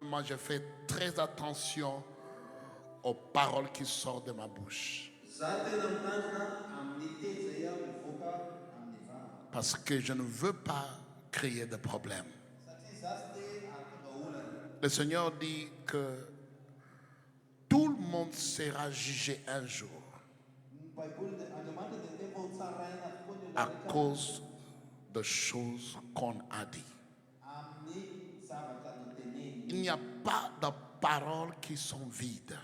moi je fais très attention aux paroles qui sortent de ma bouche. Parce que je ne veux pas créer de problème. Le Seigneur dit que tout le monde sera jugé un jour à cause de choses qu'on a dit. Il n'y a pas de paroles qui sont vides.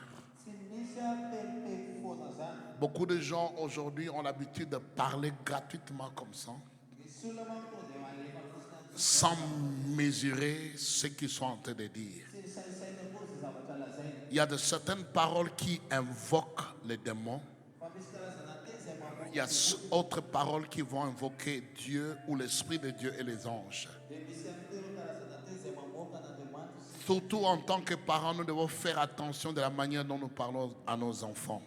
Beaucoup de gens aujourd'hui ont l'habitude de parler gratuitement comme ça, sans mesurer ce qu'ils sont en train de dire. Il y a de certaines paroles qui invoquent les démons. Il y a d'autres paroles qui vont invoquer Dieu ou l'Esprit de Dieu et les anges. Surtout en tant que parents, nous devons faire attention de la manière dont nous parlons à nos enfants.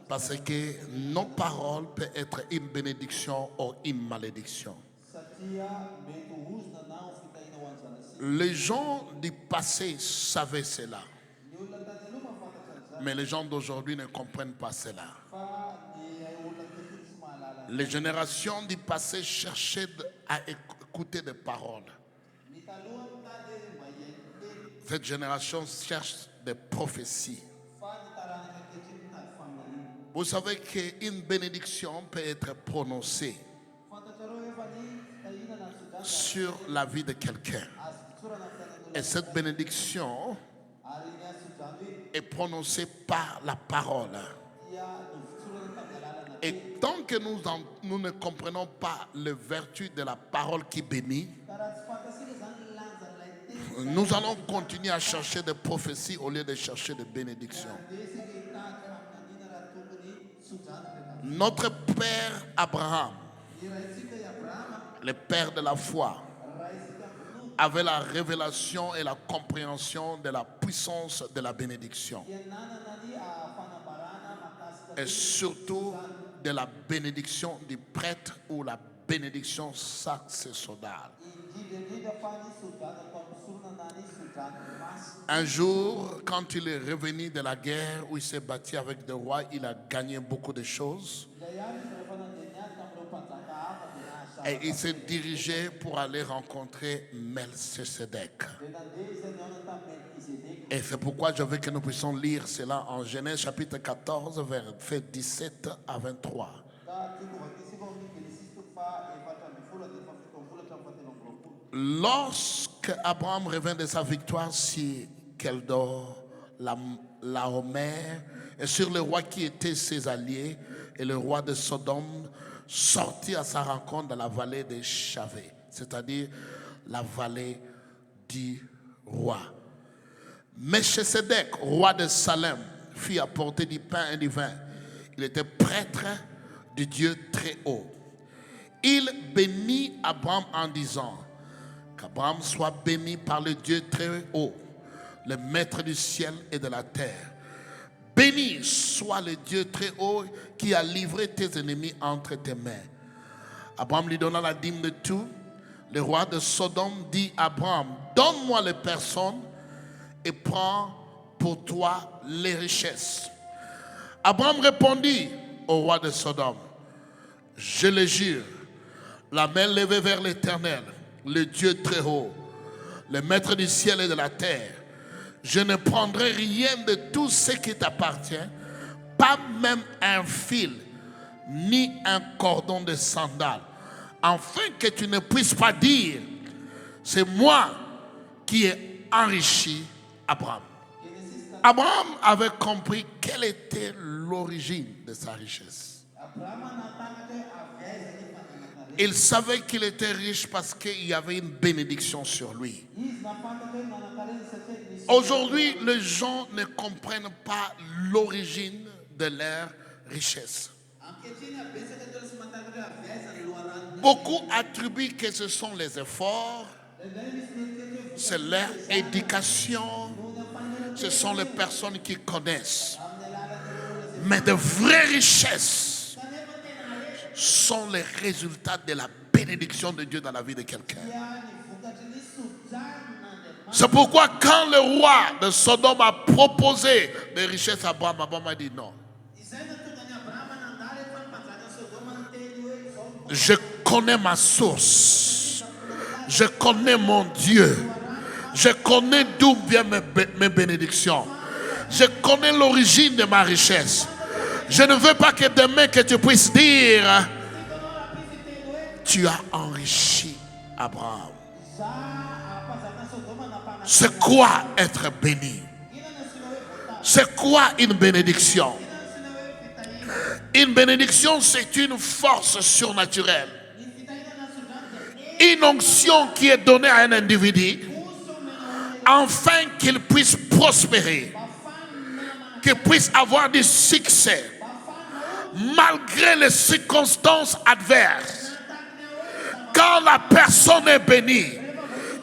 Parce que nos paroles peuvent être une bénédiction ou une malédiction. Les gens du passé savaient cela. Mais les gens d'aujourd'hui ne comprennent pas cela. Les générations du passé cherchaient à écouter des paroles. Cette génération cherche des prophéties. Vous savez qu'une bénédiction peut être prononcée sur la vie de quelqu'un. Et cette bénédiction est prononcée par la parole. Et tant que nous ne comprenons pas les vertus de la parole qui bénit, nous allons continuer à chercher des prophéties au lieu de chercher des bénédictions. Notre père Abraham, le père de la foi, avait la révélation et la compréhension de la puissance de la bénédiction. Et surtout de la bénédiction du prêtre ou la bénédiction sacerdotale. Un jour, quand il est revenu de la guerre où il s'est battu avec des rois, il a gagné beaucoup de choses. Et il s'est dirigé pour aller rencontrer Melchisedec. Et c'est pourquoi je veux que nous puissions lire cela en Genèse chapitre 14, versets 17 à 23. Lorsque Abraham revint de sa victoire sur Keldor, Laomer, et sur le roi qui était ses alliés, et le roi de Sodome sortit à sa rencontre dans la vallée de Chavé, c'est-à-dire la vallée du roi. Melchisedec, roi de Salem, fit apporter du pain et du vin. Il était prêtre du Dieu très haut. Il bénit Abraham en disant qu'Abraham soit béni par le Dieu très haut, le maître du ciel et de la terre. Béni soit le Dieu très haut qui a livré tes ennemis entre tes mains. Abraham lui donna la dîme de tout. Le roi de Sodome dit à Abraham, donne-moi les personnes et prends pour toi les richesses. Abraham répondit au roi de Sodome, je le jure, la main levée vers l'Éternel, le Dieu très haut, le maître du ciel et de la terre, je ne prendrai rien de tout ce qui t'appartient, pas même un fil, ni un cordon de sandales, afin que tu ne puisses pas dire, c'est moi qui ai enrichi Abraham. Abraham avait compris quelle était l'origine de sa richesse. Il savait qu'il était riche parce qu'il y avait une bénédiction sur lui. Aujourd'hui, les gens ne comprennent pas l'origine de leur richesse. Beaucoup attribuent que ce sont les efforts, c'est leur éducation, ce sont les personnes qui connaissent. Mais de vraies richesses sont les résultats de la bénédiction de Dieu dans la vie de quelqu'un. C'est pourquoi quand le roi de Sodome a proposé des richesses à Abraham, Abraham a dit non. Je connais ma source. Je connais mon Dieu. Je connais d'où viennent mes bénédictions. Je connais l'origine de ma richesse. Je ne veux pas que demain que tu puisses dire tu as enrichi Abraham. C'est quoi être béni? C'est quoi une bénédiction? Une bénédiction, c'est une force surnaturelle. Une onction qui est donnée à un individu afin qu'il puisse prospérer, qu'il puisse avoir du succès malgré les circonstances adverses. Quand la personne est bénie,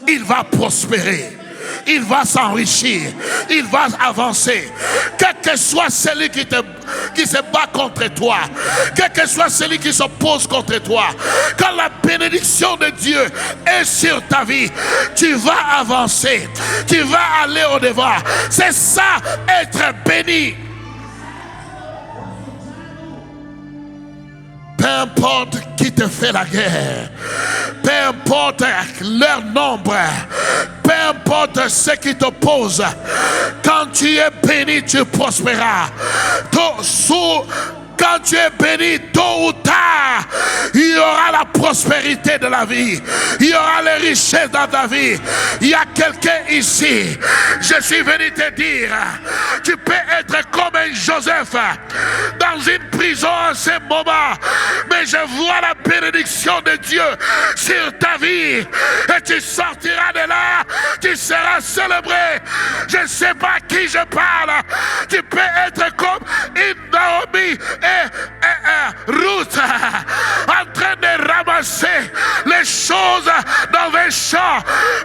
il va prospérer, il va s'enrichir, il va avancer. Quel que soit celui qui se bat contre toi, quel que soit celui qui s'oppose contre toi, quand la bénédiction de Dieu est sur ta vie, tu vas avancer, tu vas aller au-devant. C'est ça, être béni. Peu importe qui te fait la guerre, peu importe leur nombre, peu importe ce qui t'oppose, quand tu es béni, tu prospéreras. Quand tu es béni, tôt ou tard, il y aura la prospérité de la vie. Il y aura les richesses dans ta vie. Il y a quelqu'un ici. Je suis venu te dire, tu peux être comme un Joseph dans une prison en ce moment. Mais je vois la bénédiction de Dieu sur ta vie. Et tu sortiras de là. Tu seras célébré. Je ne sais pas à qui je parle. Tu peux être comme une Naomi et Ruth en train de ramasser les choses dans les champs,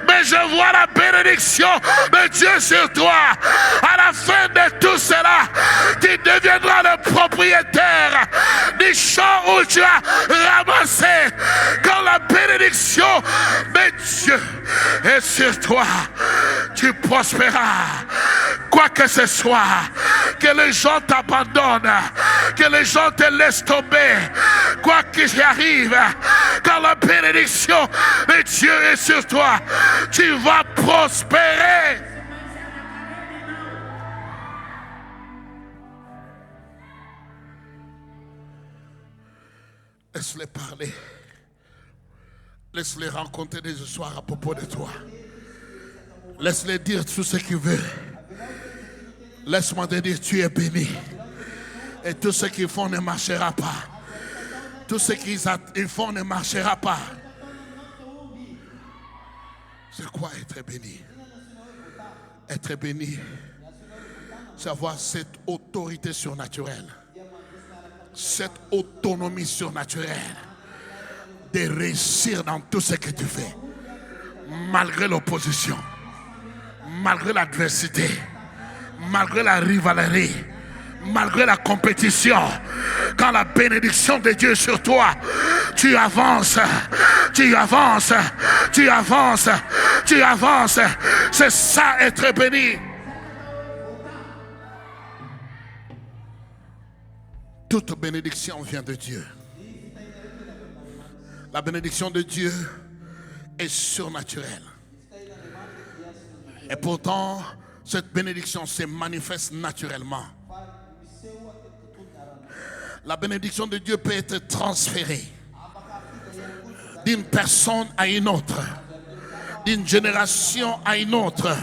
mais je vois la bénédiction de Dieu sur toi. À la fin de tout cela, tu deviendras le propriétaire du champ où tu as ramassé. Quand la bénédiction de Dieu est sur toi, tu prospéreras. Quoi que ce soit, que les gens t'abandonnent, que les gens te laissent tomber, quoi qu'il arrive, quand la bénédiction de Dieu est sur toi, tu vas prospérer. Laisse-les parler. Laisse-les rencontrer des histoires à propos de toi. Laisse-les dire tout ce qu'ils veulent. Laisse-moi te dire, tu es béni. Et tout ce qu'ils font ne marchera pas. Tout ce qu'ils font ne marchera pas. C'est quoi être béni? Être béni, c'est avoir cette autorité surnaturelle, cette autonomie surnaturelle de réussir dans tout ce que tu fais, malgré l'opposition, malgré l'adversité, malgré la rivalité, malgré la compétition. Quand la bénédiction de Dieu est sur toi, tu avances, tu avances, tu avances, tu avances. C'est ça, être béni. Toute bénédiction vient de Dieu. La bénédiction de Dieu est surnaturelle. Et pourtant, cette bénédiction se manifeste naturellement. La bénédiction de Dieu peut être transférée d'une personne à une autre, d'une génération à une autre,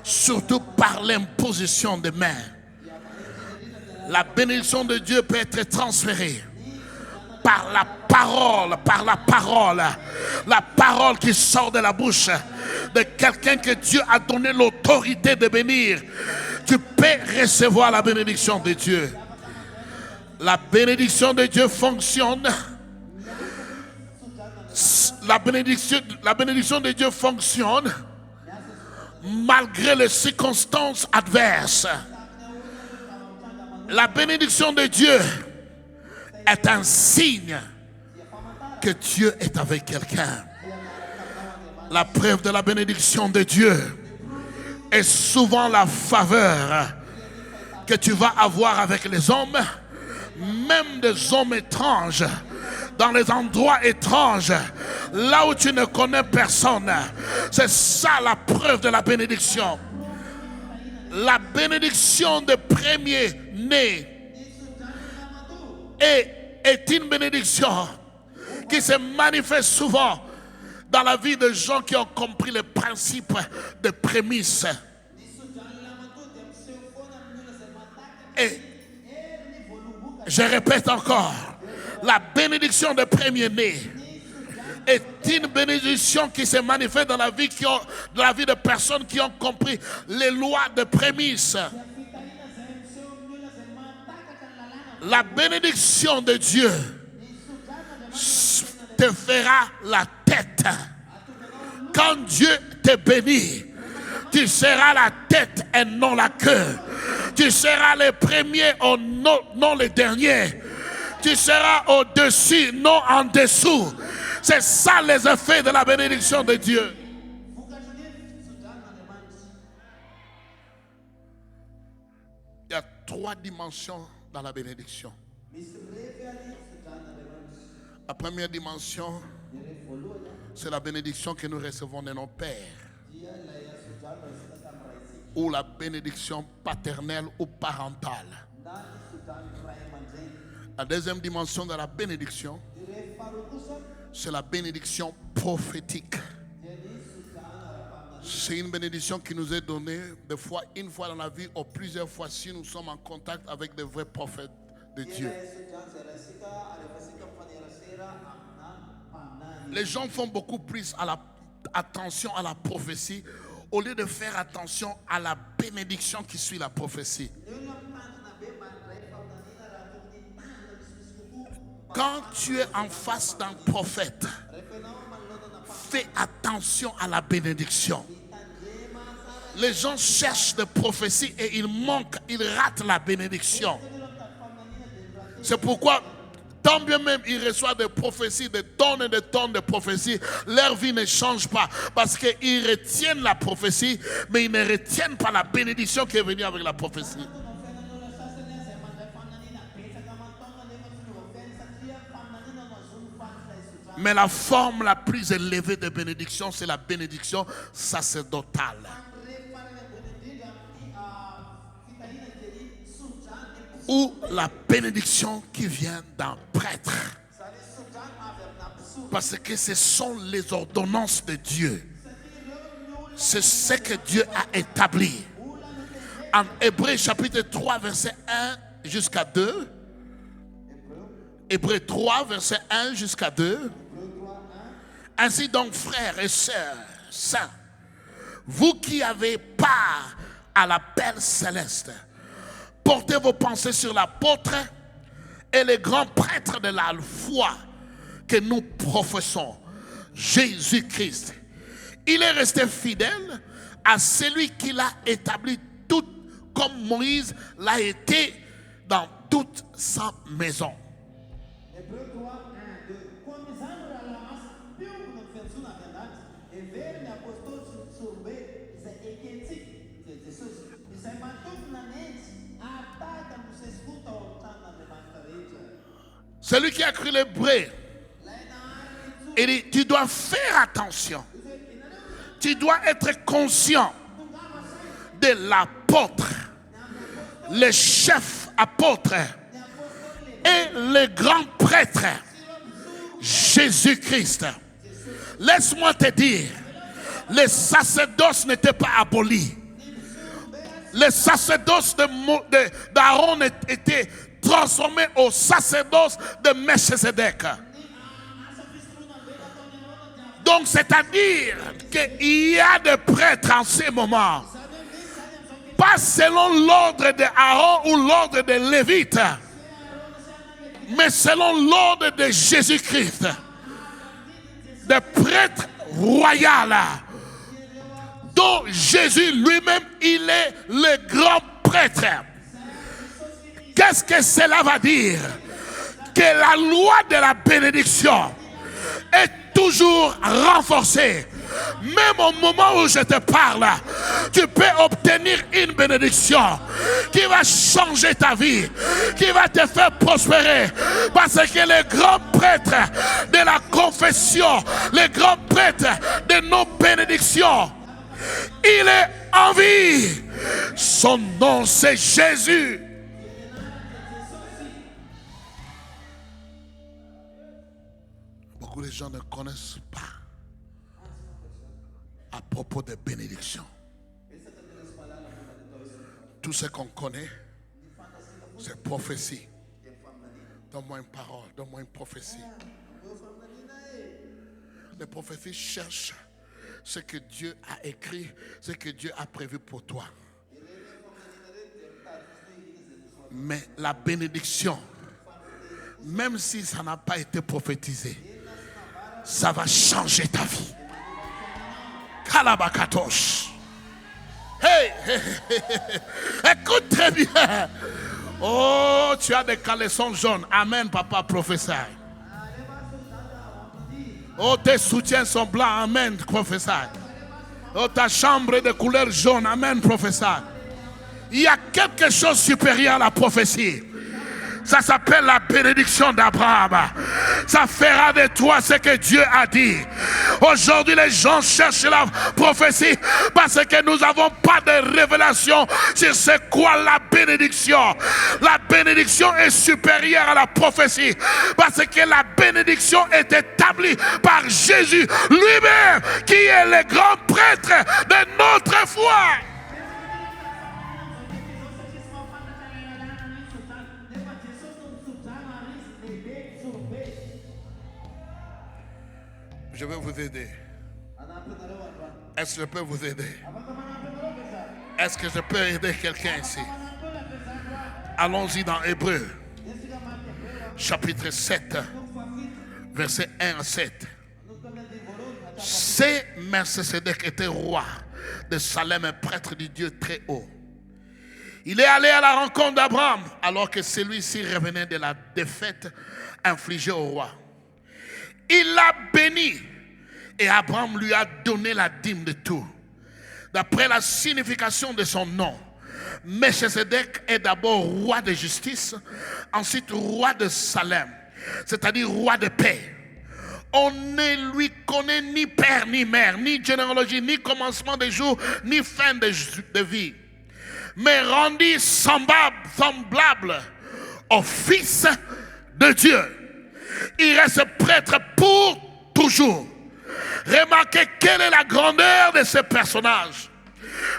surtout par l'imposition des mains. La bénédiction de Dieu peut être transférée par la parole qui sort de la bouche de quelqu'un que Dieu a donné l'autorité de bénir. Tu peux recevoir la bénédiction de Dieu. La bénédiction de Dieu fonctionne. La bénédiction de Dieu fonctionne malgré les circonstances adverses. La bénédiction de Dieu est un signe que Dieu est avec quelqu'un. La preuve de la bénédiction de Dieu est souvent la faveur que tu vas avoir avec les hommes, même des hommes étranges, dans les endroits étranges, là où tu ne connais personne. C'est ça la preuve de la bénédiction. La bénédiction de premier-né est une bénédiction qui se manifeste souvent dans la vie de gens qui ont compris le principe de prémisse. Et je répète encore, la bénédiction de premier-né est une bénédiction qui se manifeste dans la vie, de personnes qui ont compris les lois de prémisse. La bénédiction de Dieu te fera la tête. Quand Dieu te bénit, tu seras la tête et non la queue. Tu seras le premier et non le dernier. Tu seras au-dessus, non en dessous. C'est ça les effets de la bénédiction de Dieu. Il y a 3 dimensions dans la bénédiction. La première dimension, c'est la bénédiction que nous recevons de nos pères, ou la bénédiction paternelle ou parentale. La deuxième dimension de la bénédiction, c'est la bénédiction prophétique. C'est une bénédiction qui nous est donnée des fois, une fois dans la vie, ou plusieurs fois si nous sommes en contact avec de vrais prophètes de Dieu. Les gens font beaucoup plus attention à la prophétie au lieu de faire attention à la bénédiction qui suit la prophétie. Quand tu es en face d'un prophète, fais attention à la bénédiction. Les gens cherchent des prophéties et ils ratent la bénédiction. C'est pourquoi, tant bien même ils reçoivent des prophéties, des tonnes et des tonnes de prophéties, leur vie ne change pas. Parce qu'ils retiennent la prophétie, mais ils ne retiennent pas la bénédiction qui est venue avec la prophétie. Mais la forme la plus élevée de bénédiction, c'est la bénédiction sacerdotale. Ou la bénédiction qui vient d'un prêtre. Parce que ce sont les ordonnances de Dieu. C'est ce que Dieu a établi. En Hébreux chapitre 3 verset 1 jusqu'à 2. Hébreux 3 verset 1 jusqu'à 2. Ainsi donc, frères et sœurs saints, vous qui avez part à l'appel céleste, portez vos pensées sur l'apôtre et les grands prêtres de la foi que nous professons, Jésus-Christ. Il est resté fidèle à celui qui l'a établi tout comme Moïse l'a été dans toute sa maison. Celui qui a écrit l'hébreu, il dit, tu dois faire attention. Tu dois être conscient de l'apôtre, le chef apôtre et le grand prêtre, Jésus-Christ. Laisse-moi te dire, le sacerdoce n'était pas aboli. Le sacerdoce d'Aaron était transformé au sacerdoce de Melchisedec. Donc, c'est-à-dire qu'il y a des prêtres en ces moments, pas selon l'ordre d'Aaron ou l'ordre des Lévites, mais selon l'ordre de Jésus-Christ, des prêtres royaux, dont Jésus lui-même, il est le grand prêtre. Qu'est-ce que cela va dire? Que la loi de la bénédiction est toujours renforcée Même au moment où je te parle, tu peux obtenir une bénédiction qui va changer ta vie, qui va te faire prospérer. Parce que le grand prêtre de la confession, le grand prêtre de nos bénédictions, il est en vie. Son nom, c'est Jésus. Beaucoup de gens ne connaissent pas à propos des bénédictions. Tout ce qu'on connaît, c'est prophétie. Donne-moi une parole, donne-moi une prophétie. Les prophéties cherchent ce que Dieu a écrit, ce que Dieu a prévu pour toi. Mais la bénédiction, même si ça n'a pas été prophétisé, ça va changer ta vie. Kalabakatosh. Hey, hey, hey, hey. Écoute très bien. Oh, tu as des caleçons jaunes. Amen, papa, professeur. Oh, tes soutiens sont blancs. Amen, professeur. Oh, ta chambre est de couleur jaune. Amen, professeur. Il y a quelque chose de supérieur à la prophétie. Ça s'appelle la bénédiction d'Abraham. Ça fera de toi ce que Dieu a dit. Aujourd'hui, les gens cherchent la prophétie parce que nous n'avons pas de révélation sur c'est quoi la bénédiction. La bénédiction est supérieure à la prophétie parce que la bénédiction est établie par Jésus lui-même qui est le grand prêtre de notre foi. Je vais vous aider. Est-ce que je peux vous aider? Est-ce que je peux aider quelqu'un ici? Allons-y dans Hébreux, chapitre 7, versets 1 à 7. C'est Melchisédek était roi de Salem, un prêtre du Dieu très haut. Il est allé à la rencontre d'Abraham alors que celui-ci revenait de la défaite infligée au roi. Il l'a béni et Abraham lui a donné la dîme de tout. D'après la signification de son nom, Melchisédek est d'abord roi de justice, ensuite roi de Salem, c'est-à-dire roi de paix. On ne lui connaît ni père ni mère, ni généalogie, ni commencement de jour, ni fin de vie, mais rendit semblable au Fils de Dieu. Il reste prêtre pour toujours. Remarquez quelle est la grandeur de ce personnage.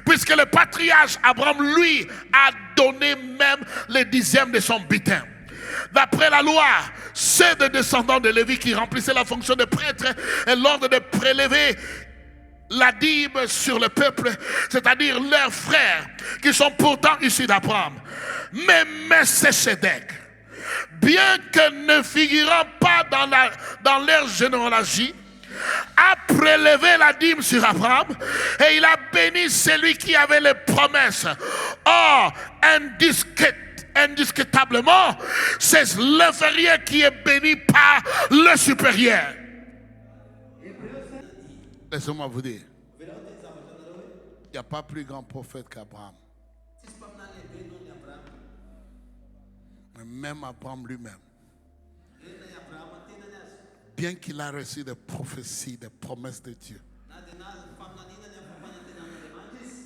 Puisque le patriarche Abraham, lui, a donné même le 10e de son butin. D'après la loi, c'est des descendants de Lévi qui remplissaient la fonction de prêtre et l'ordre de prélever la dîme sur le peuple, c'est-à-dire leurs frères, qui sont pourtant issus d'Abraham. Mais Melchisédek, bien que ne figurant pas dans leur généalogie, a prélevé la dîme sur Abraham et il a béni celui qui avait les promesses. Or, indiscutablement, c'est l'inférieur qui est béni par le supérieur. Laissez-moi vous dire, il n'y a pas plus grand prophète qu'Abraham. Mais même Abraham lui-même, bien qu'il a reçu des prophéties, des promesses de Dieu,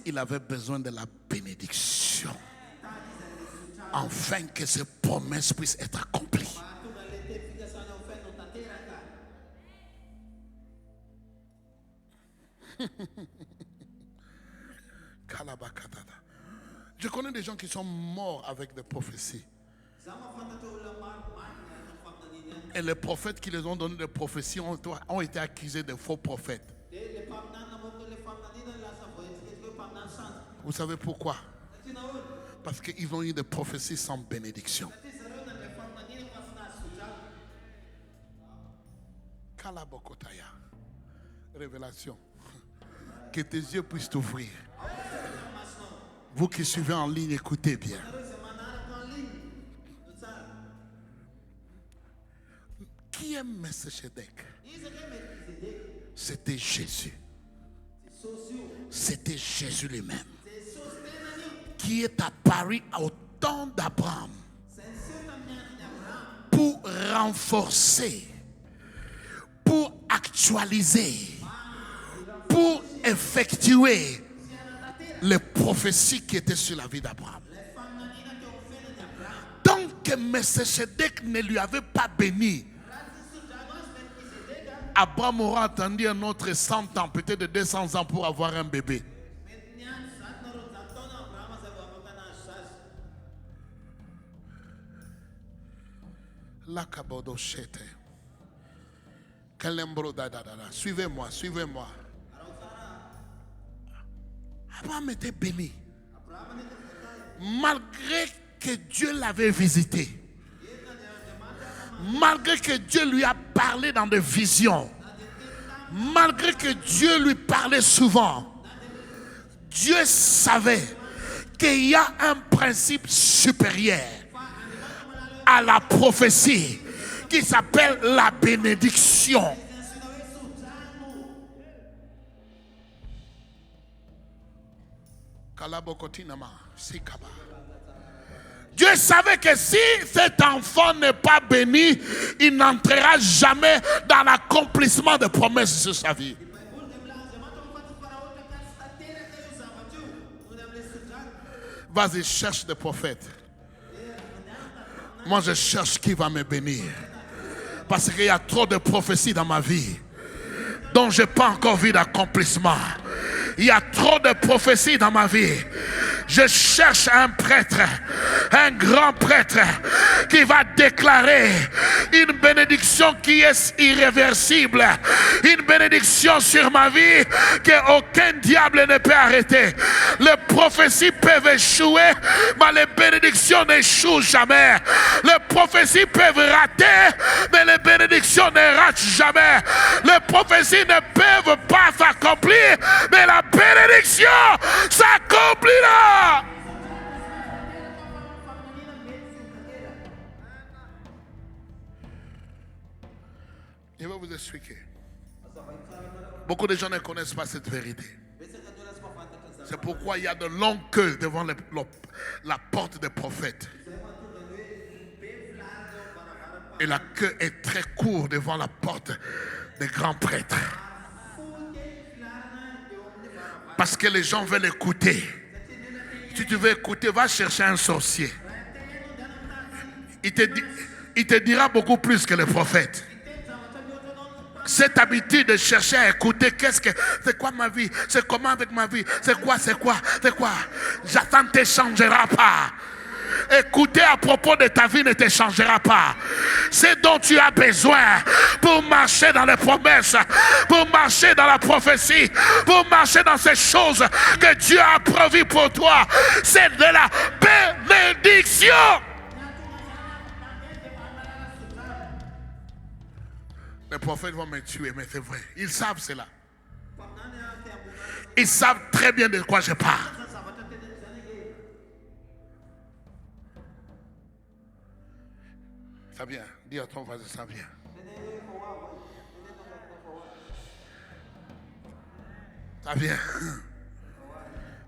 il avait besoin de la bénédiction afin que ces promesses puissent être accomplies. Je connais des gens qui sont morts avec des prophéties. Et les prophètes qui les ont donné des prophéties ont été accusés de faux prophètes. Vous savez pourquoi? Parce qu'ils ont eu des prophéties sans bénédiction. Kalabokotaya. Révélation. Que tes yeux puissent t'ouvrir. Vous qui suivez en ligne, écoutez bien. Qui est Melchisédek? C'était Jésus. C'était Jésus lui-même qui est apparu au temps d'Abraham pour renforcer, pour actualiser, pour effectuer les prophéties qui étaient sur la vie d'Abraham. Donc, Melchisedec ne lui avait pas béni. Abraham aura attendu un autre 100 ans, peut-être de 200 ans pour avoir un bébé. Suivez-moi, suivez-moi. Abraham était béni. Malgré que Dieu l'avait visité. Malgré que Dieu lui a parlé dans des visions. Malgré que Dieu lui parlait souvent. Dieu savait qu'il y a un principe supérieur à la prophétie qui s'appelle la bénédiction. Dieu savait que si cet enfant n'est pas béni, il n'entrera jamais dans l'accomplissement des promesses de sa vie. Vas-y, cherche des prophètes. Moi, je cherche qui va me bénir. Parce qu'il y a trop de prophéties dans ma vie dont je n'ai pas encore vu d'accomplissement. Il y a trop de prophéties dans ma vie. Je cherche un prêtre, un grand prêtre qui va déclarer une bénédiction qui est irréversible. Une bénédiction sur ma vie qu'aucun diable ne peut arrêter. Les prophéties peuvent échouer, mais les bénédictions n'échouent jamais. Les prophéties peuvent rater, mais les bénédictions ne ratent jamais. Les prophéties ne peuvent pas s'accomplir, mais la bénédiction s'accomplira. Je vais vous expliquer. Beaucoup de gens ne connaissent pas cette vérité. C'est pourquoi il y a de longues queues devant la porte des prophètes. Et la queue est très courte devant la porte des grands prêtres. Parce que les gens veulent écouter. Si tu veux écouter, va chercher un sorcier. Il te dira beaucoup plus que le prophète. Cette habitude de chercher à écouter, c'est quoi ma vie, c'est comment avec ma vie, c'est quoi, j'attends, ne te changera pas. Écouter à propos de ta vie ne te changera pas. C'est dont tu as besoin pour marcher dans les promesses, pour marcher dans la prophétie, pour marcher dans ces choses que Dieu a prévues pour toi. C'est de la bénédiction. Les prophètes vont me tuer, mais c'est vrai. Ils savent cela. Ils savent très bien de quoi je parle. Ça vient. Dis à ton voisin, ça vient. Ça vient.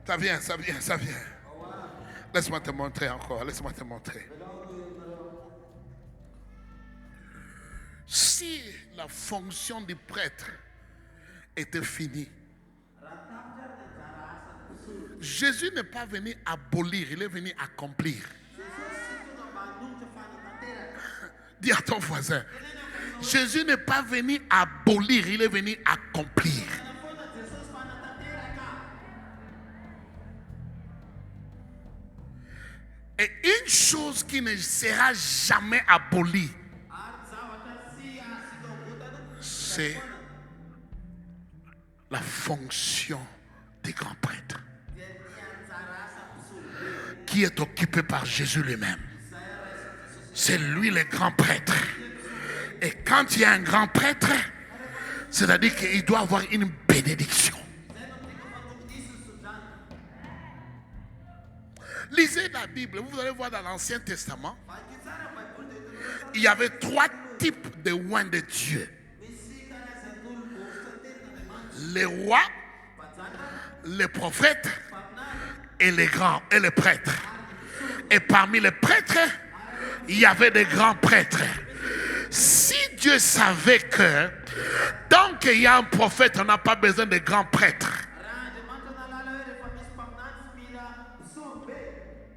Ça vient, ça vient, ça vient. Laisse-moi te montrer encore. Laisse-moi te montrer. Si la fonction du prêtre était finie, Jésus n'est pas venu abolir, il est venu accomplir. Dis à ton voisin, Jésus n'est pas venu abolir, il est venu accomplir. Et une chose qui ne sera jamais abolie, c'est la fonction des grands prêtres qui est occupée par Jésus lui-même. C'est lui le grand prêtre. Et quand il y a un grand prêtre, c'est-à-dire qu'il doit avoir une bénédiction. Lisez la Bible, vous allez voir dans l'Ancien Testament, il y avait 3 types de oints de Dieu. Les rois, les prophètes et les grands et les prêtres. Et parmi les prêtres, il y avait des grands prêtres. Si Dieu savait que tant qu'il y a un prophète, on n'a pas besoin de grands prêtres,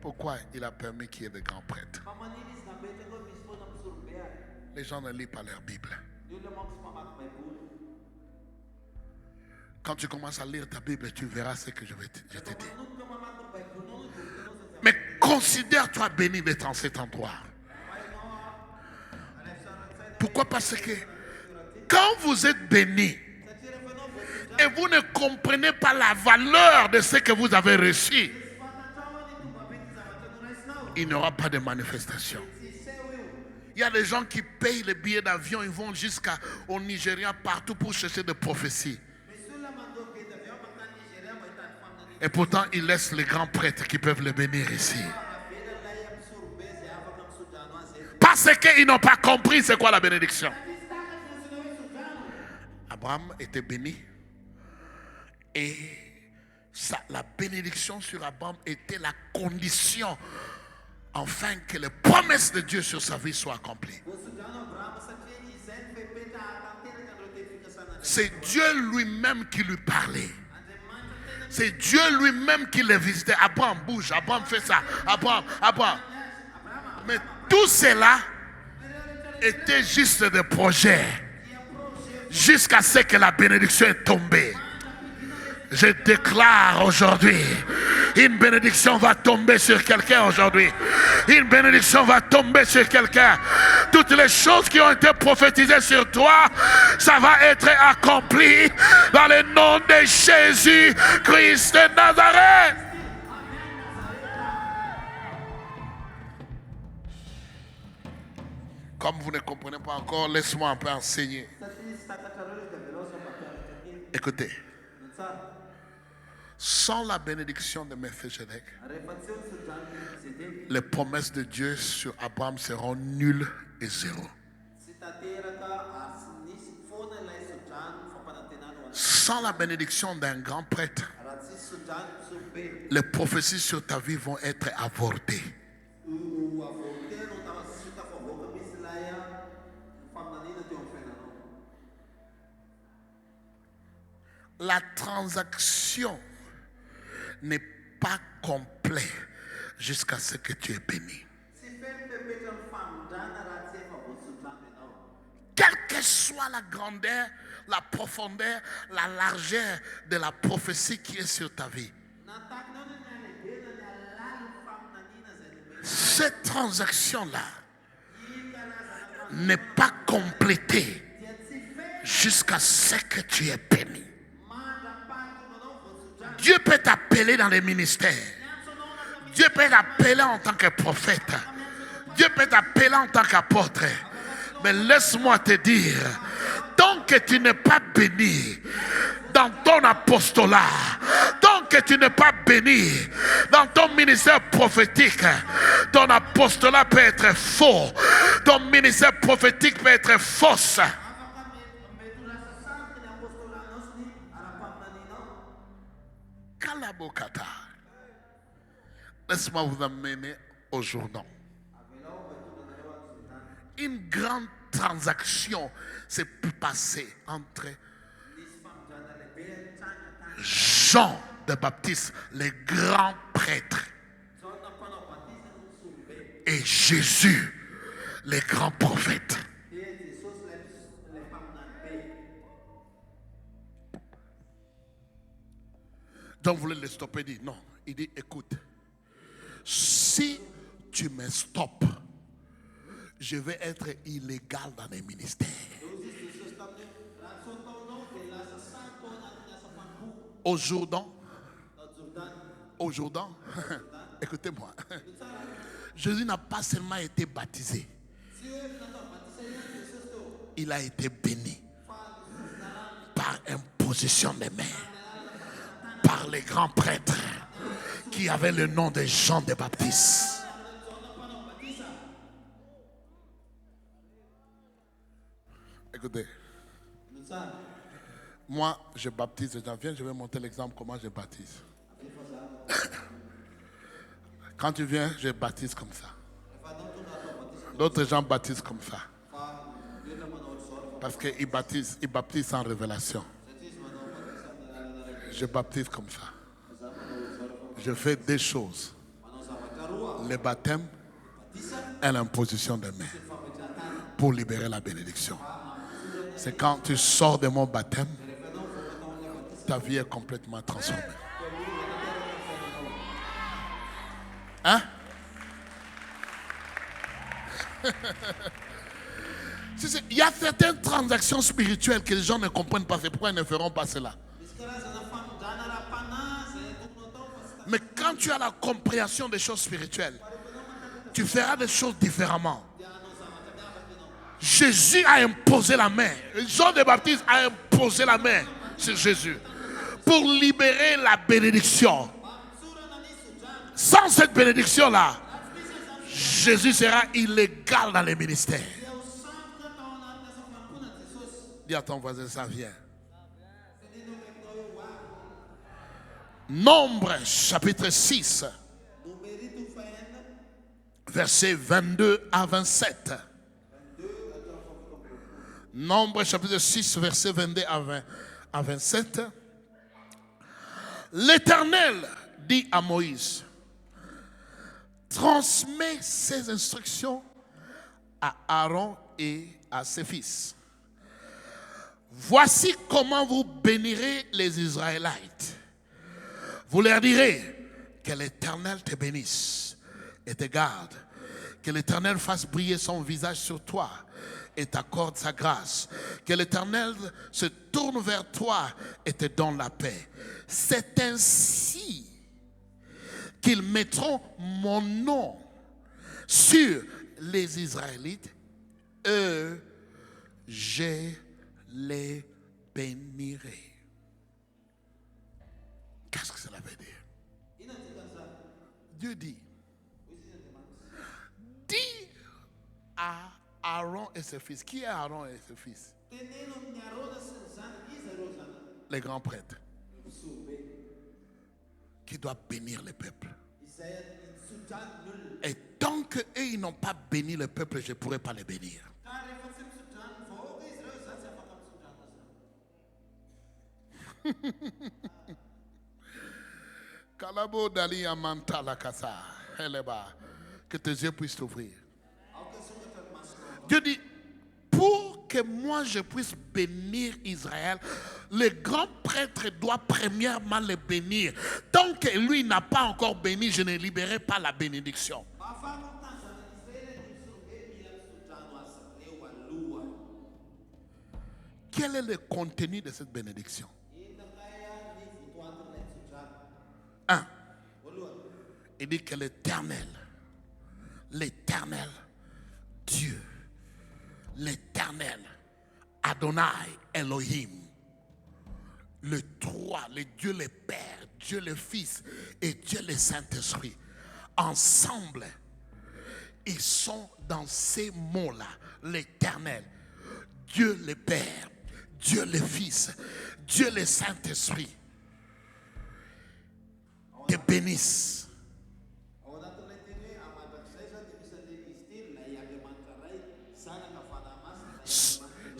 pourquoi il a permis qu'il y ait de grands prêtres? Les gens ne lisent pas leur Bible. Quand tu commences à lire ta Bible, tu verras ce que je te dis. Mais considère-toi béni d'être en cet endroit. Pourquoi? Parce que quand vous êtes béni et vous ne comprenez pas la valeur de ce que vous avez reçu, il n'y aura pas de manifestation. Il y a des gens qui payent les billets d'avion, ils vont jusqu'au Nigeria, partout pour chercher des prophéties. Et pourtant, ils laissent les grands prêtres qui peuvent les bénir ici. Parce qu'ils n'ont pas compris c'est quoi la bénédiction. Abraham était béni. Et la bénédiction sur Abraham était la condition afin que les promesses de Dieu sur sa vie soient accomplies. C'est Dieu lui-même qui lui parlait. C'est Dieu lui-même qui les visitait. Abraham bouge, Abraham fait ça, Abraham. Mais tout cela était juste des projets. Jusqu'à ce que la bénédiction est tombée. Je déclare aujourd'hui, une bénédiction va tomber sur quelqu'un aujourd'hui. Une bénédiction va tomber sur quelqu'un. Toutes les choses qui ont été prophétisées sur toi, ça va être accompli dans le nom de Jésus-Christ de Nazareth. Comme vous ne comprenez pas encore, laisse-moi un peu enseigner. Écoutez. Sans la bénédiction de Melchizedek, les promesses de Dieu sur Abraham seront nulles et zéro. Sans la bénédiction d'un grand prêtre, les prophéties sur ta vie vont être avortées. La transaction n'est pas complète jusqu'à ce que tu es béni. Quelle que soit la grandeur, la profondeur, la largeur de la prophétie qui est sur ta vie, cette transaction-là n'est pas complétée jusqu'à ce que tu es béni. Dieu peut t'appeler dans les ministères. Dieu peut t'appeler en tant que prophète. Dieu peut t'appeler en tant qu'apôtre. Mais laisse-moi te dire, tant que tu n'es pas béni dans ton apostolat, tant que tu n'es pas béni dans ton ministère prophétique, ton apostolat peut être faux. Ton ministère prophétique peut être fausse. Kalabokata. Laisse-moi vous amener au Jourdain. Une grande transaction s'est passée entre Jean de Baptiste, le grand prêtre, et Jésus, le grand prophète. Donc vous voulez le stopper, dit non. Il dit écoute, si tu me stoppes, je vais être illégal dans les ministères. Au Jourdain, écoutez-moi, Jésus n'a pas seulement été baptisé, il a été béni par imposition des mains, par les grands prêtres qui avaient le nom de Jean de Baptiste. Écoutez, Moi, je baptise les gens. Viens, je vais montrer l'exemple comment je baptise. Quand tu viens, je baptise comme ça. D'autres gens baptisent comme ça. Parce qu'ils baptisent sans révélation. Je baptise comme ça. Je fais des choses. Le baptême et l'imposition des mains pour libérer la bénédiction. C'est quand tu sors de mon baptême, ta vie est complètement transformée. Hein? Il y a certaines transactions spirituelles que les gens ne comprennent pas. C'est pourquoi ils ne feront pas cela. Mais quand tu as la compréhension des choses spirituelles, tu feras des choses différemment. Jésus a imposé la main. Jean le Baptiste a imposé la main sur Jésus pour libérer la bénédiction. Sans cette bénédiction-là, Jésus sera illégal dans les ministères. Dis à ton voisin, ça vient. Nombre chapitre 6, versets 22 à 27. Nombre chapitre 6, versets 22 à 27. L'Éternel dit à Moïse, transmets ces instructions à Aaron et à ses fils. Voici comment vous bénirez les Israélites. Vous leur direz que l'Éternel te bénisse et te garde. Que l'Éternel fasse briller son visage sur toi et t'accorde sa grâce. Que l'Éternel se tourne vers toi et te donne la paix. C'est ainsi qu'ils mettront mon nom sur les Israélites. Eux, je les bénirai. Qu'est-ce que cela veut dire? Dieu dit, dis à Aaron et ses fils. Qui est Aaron et ses fils? Les grands prêtres qui doivent bénir le peuple. Et tant qu'eux ils n'ont pas béni le peuple, je ne pourrai pas les bénir. Que tes yeux puissent t'ouvrir. Dieu dit, pour que moi je puisse bénir Israël, le grand prêtre doit premièrement le bénir. Tant que lui n'a pas encore béni, je ne libérerai pas la bénédiction. Quel est le contenu de cette bénédiction? 1. Il dit que l'Éternel Dieu, l'Éternel Adonai Elohim, le Trois, le Dieu le Père, Dieu le Fils et Dieu le Saint-Esprit, ensemble, ils sont dans ces mots-là. L'Éternel, Dieu le Père, Dieu le Fils, Dieu le Saint-Esprit te bénisse.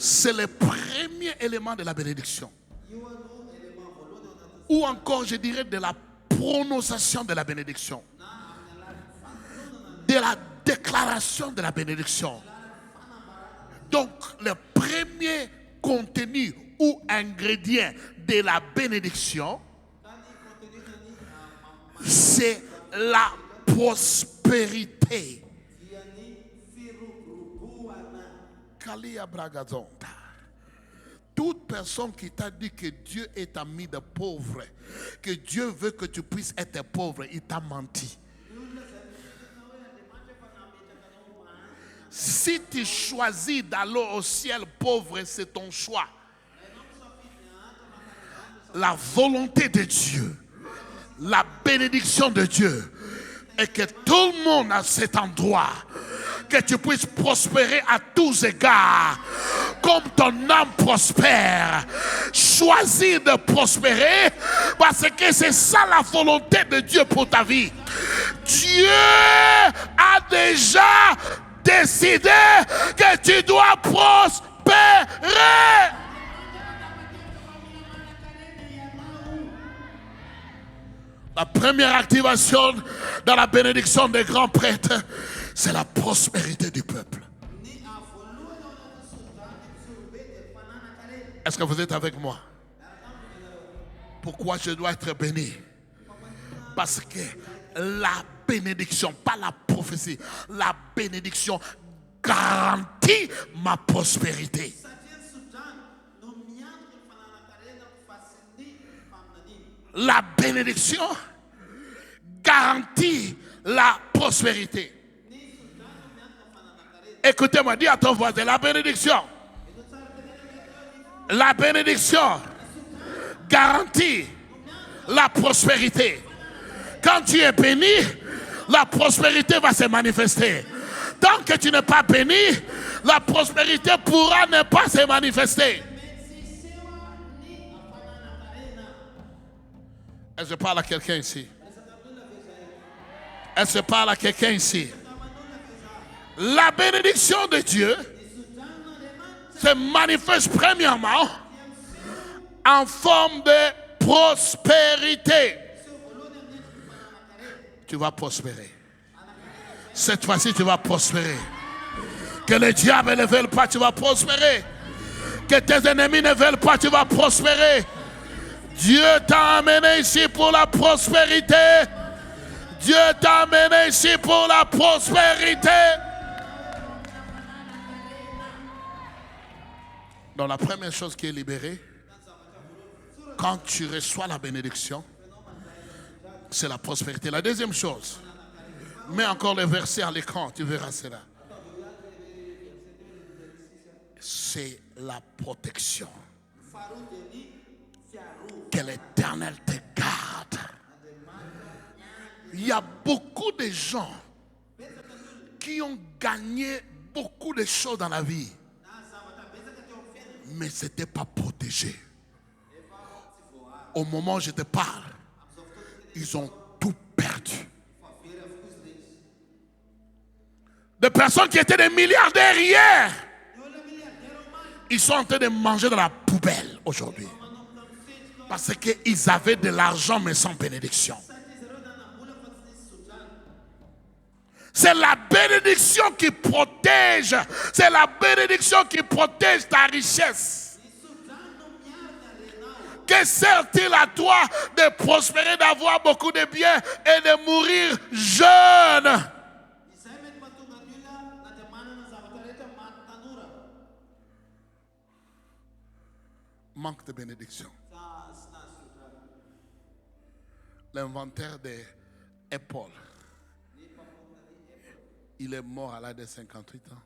C'est le premier élément de la bénédiction. Ou encore, je dirais, de la prononciation de la bénédiction. De la déclaration de la bénédiction. Donc, le premier contenu ou ingrédient de la bénédiction, c'est la prospérité. Toute personne qui t'a dit que Dieu est ami de pauvres, que Dieu veut que tu puisses être pauvre, il t'a menti. Si tu choisis d'aller au ciel pauvre, c'est ton choix. La volonté de Dieu, la bénédiction de Dieu, et que tout le monde à cet endroit, que tu puisses prospérer à tous égards, comme ton âme prospère. Choisis de prospérer parce que c'est ça la volonté de Dieu pour ta vie. Dieu a déjà décidé que tu dois prospérer. La première activation dans la bénédiction des grands prêtres, c'est la prospérité du peuple. Est-ce que vous êtes avec moi? Pourquoi je dois être béni? Parce que la bénédiction, pas la prophétie, la bénédiction garantit ma prospérité. La bénédiction garantit la prospérité. Écoutez-moi, dis à ton voisin, la bénédiction garantit la prospérité. Quand tu es béni, la prospérité va se manifester. Tant que tu n'es pas béni, la prospérité pourra ne pas se manifester. Est-ce que je parle à quelqu'un ici? Est-ce que je parle à quelqu'un ici? La bénédiction de Dieu se manifeste premièrement en forme de prospérité. Tu vas prospérer. Cette fois-ci, tu vas prospérer. Que le diable ne veuille pas, tu vas prospérer. Que tes ennemis ne veulent pas, tu vas prospérer. Dieu t'a amené ici pour la prospérité. Dieu t'a amené ici pour la prospérité. Donc la première chose qui est libérée, quand tu reçois la bénédiction, c'est la prospérité. La deuxième chose, mets encore le verset à l'écran, tu verras cela. C'est la protection. Que l'Éternel te garde. Il y a beaucoup de gens qui ont gagné beaucoup de choses dans la vie, mais ce n'était pas protégé. Au moment où je te parle, ils ont tout perdu. Des personnes qui étaient des milliardaires hier, ils sont en train de manger dans la poubelle aujourd'hui. Parce qu'ils avaient de l'argent mais sans bénédiction. C'est la bénédiction qui protège. C'est la bénédiction qui protège ta richesse. Que sert-il à toi de prospérer, d'avoir beaucoup de biens et de mourir jeune? Manque de bénédiction. L'inventeur d'Apple, il est mort à l'âge de 58 ans.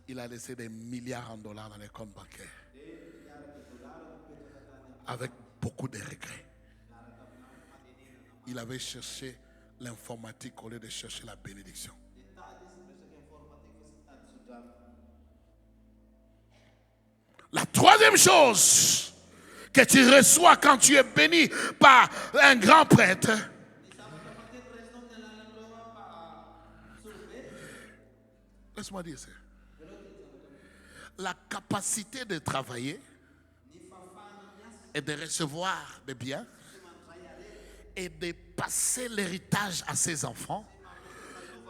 Il a laissé des milliards en dollars dans les comptes bancaires. Avec beaucoup de regrets. Il avait cherché l'informatique au lieu de chercher la bénédiction. La troisième chose que tu reçois quand tu es béni par un grand prêtre, laisse-moi dire ça. La capacité de travailler et de recevoir des biens et de passer l'héritage à ses enfants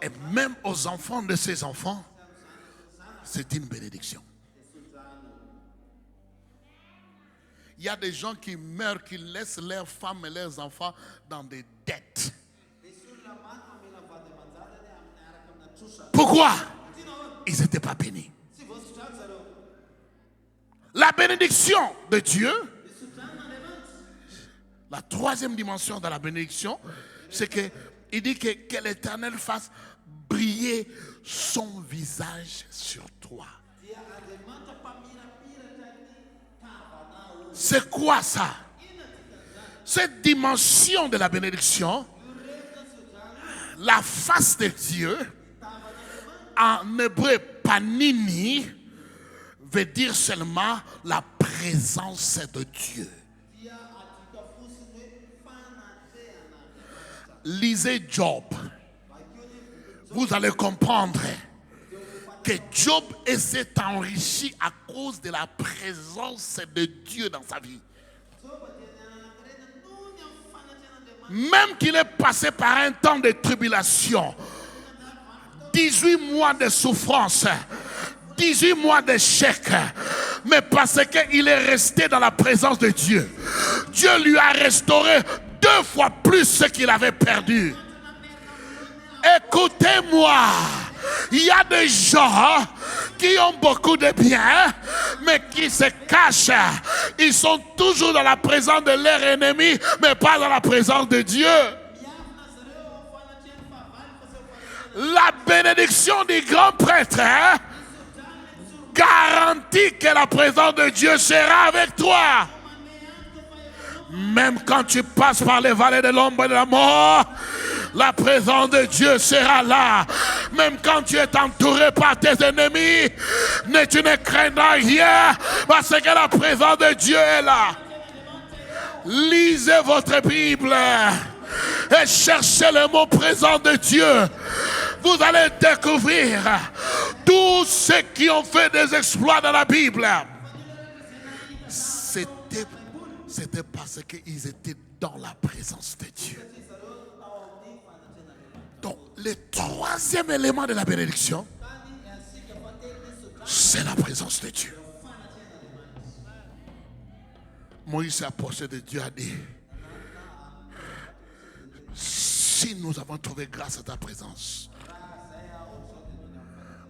et même aux enfants de ses enfants, c'est une bénédiction. Il y a des gens qui meurent, qui laissent leurs femmes et leurs enfants dans des dettes. Pourquoi? Ils n'étaient pas bénis. La bénédiction de Dieu, la troisième dimension de la bénédiction, c'est qu'il dit que l'Éternel fasse briller son visage sur toi. C'est quoi ça? Cette dimension de la bénédiction, la face de Dieu, en hébreu panini, veut dire seulement la présence de Dieu. Lisez Job. Vous allez comprendre que Job s'est enrichi à cause de la présence de Dieu dans sa vie. Même qu'il est passé par un temps de tribulation, 18 mois de souffrance, 18 mois d'échec, mais parce qu'il est resté dans la présence de Dieu, Dieu lui a restauré 2 fois plus ce qu'il avait perdu. Écoutez-moi, il y a des gens qui ont beaucoup de biens, mais qui se cachent. Ils sont toujours dans la présence de leur ennemi, mais pas dans la présence de Dieu. La bénédiction du grand prêtre garantit que la présence de Dieu sera avec toi. Même quand tu passes par les vallées de l'ombre et de la mort, la présence de Dieu sera là. Même quand tu es entouré par tes ennemis, tu ne craindras rien parce que la présence de Dieu est là. Lisez votre Bible et cherchez le mot présent de Dieu. Vous allez découvrir tous ceux qui ont fait des exploits dans la Bible. C'était parce qu'ils étaient dans la présence de Dieu. Donc, le 3e élément de la bénédiction, c'est la présence de Dieu. Moïse, apôtre de Dieu, a dit: si nous avons trouvé grâce à ta présence,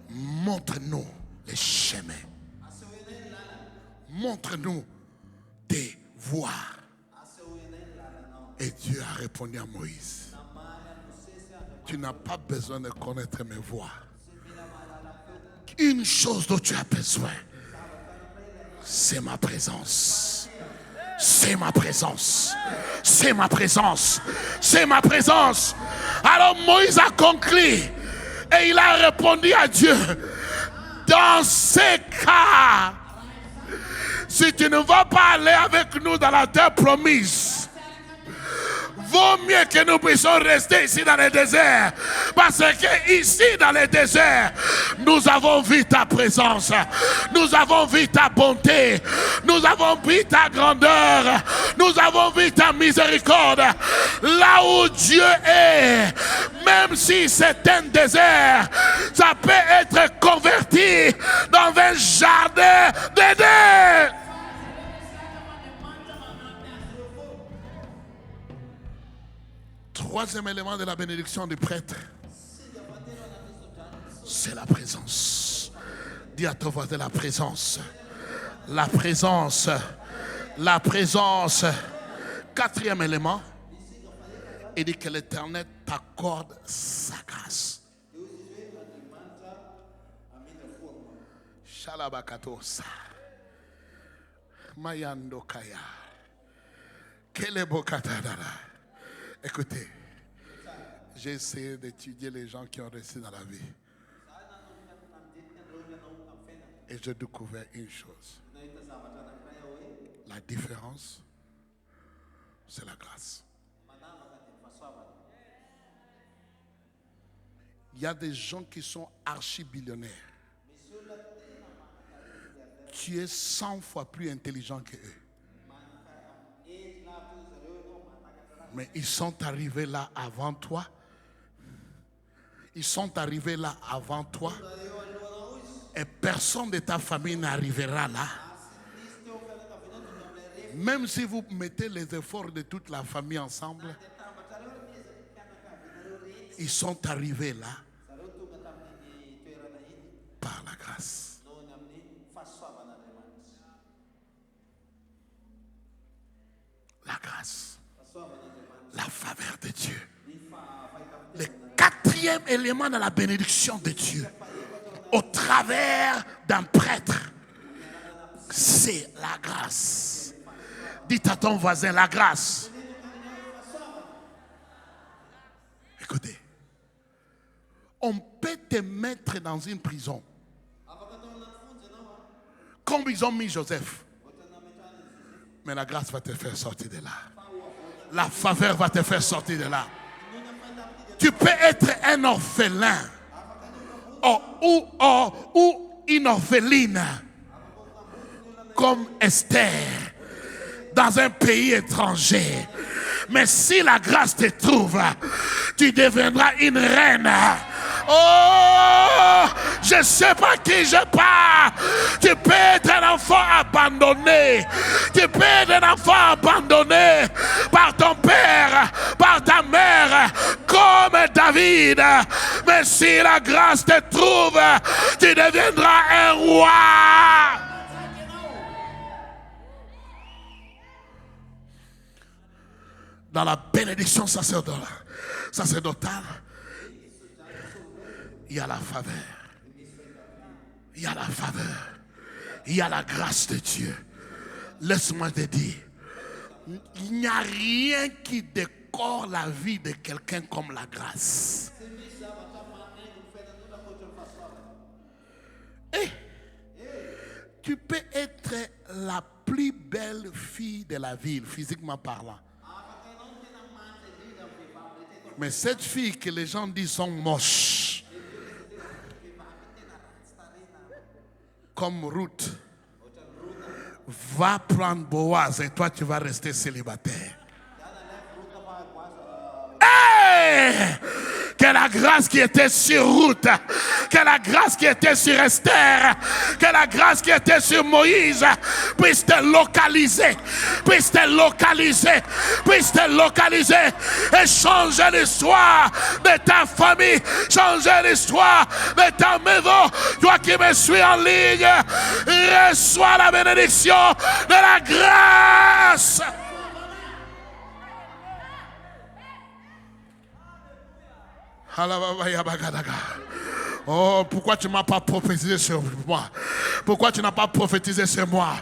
montre-nous les chemins. Montre-nous tes voies. Et Dieu a répondu à Moïse: tu n'as pas besoin de connaître mes voies. Une chose dont tu as besoin, c'est ma présence. C'est ma présence. C'est ma présence. C'est ma présence. Alors Moïse a conclu et il a répondu à Dieu: dans ces cas, si tu ne vas pas aller avec nous dans la terre promise, vaut mieux que nous puissions rester ici dans le désert. Parce que ici dans le désert, nous avons vu ta présence. Nous avons vu ta bonté. Nous avons vu ta grandeur. Nous avons vu ta miséricorde. Là où Dieu est, même si c'est un désert, ça peut être converti dans un jardin d'Éden. Troisième élément de la bénédiction du prêtre, c'est la présence. Dis à ton voisin: la présence. La présence. La présence. 4e élément, il dit que l'Éternel t'accorde sa grâce. Shalabakatosa. Mayando Kaya. Kelebokatadara. Écoutez, j'ai essayé d'étudier les gens qui ont réussi dans la vie. Et j'ai découvert une chose. La différence, c'est la grâce. Il y a des gens qui sont archi-billionnaires. Tu es 100 fois plus intelligent qu'eux. Mais ils sont arrivés là avant toi. Ils sont arrivés là avant toi. Et personne de ta famille n'arrivera là. Même si vous mettez les efforts de toute la famille ensemble, ils sont arrivés là par la grâce. La grâce. La faveur de Dieu. Le 4e élément de la bénédiction de Dieu au travers d'un prêtre, c'est la grâce. Dites à ton voisin: la grâce. Écoutez, on peut te mettre dans une prison. comme ils ont mis Joseph. Mais la grâce va te faire sortir de là. La faveur va te faire sortir de là. Tu peux être un orphelin ou une orpheline comme Esther dans un pays étranger. Mais si la grâce te trouve, tu deviendras une reine. Oh, je ne sais pas qui je parle. Tu peux être un enfant abandonné. Tu peux être un enfant abandonné par ton père, par ta mère, comme David. Mais si la grâce te trouve, tu deviendras un roi. Dans la bénédiction sacerdotale, il y a la faveur. Il y a la faveur. Il y a la grâce de Dieu. Laisse-moi te dire, il n'y a rien qui décore la vie de quelqu'un comme la grâce. Et tu peux être la plus belle fille de la ville, physiquement parlant. Mais cette fille que les gens disent sont moches, comme Ruth, va prendre Boaz et toi tu vas rester célibataire. Hey! Que la grâce qui était sur Ruth, que la grâce qui était sur Esther, que la grâce qui était sur Moïse puisse te localiser, puisse te localiser, puisse te localiser et changer l'histoire de ta famille, changer l'histoire de ta maison. Toi qui me suis en ligne, reçois la bénédiction de la grâce. Oh, pourquoi tu ne m'as pas prophétisé sur moi? Pourquoi tu n'as pas prophétisé sur moi?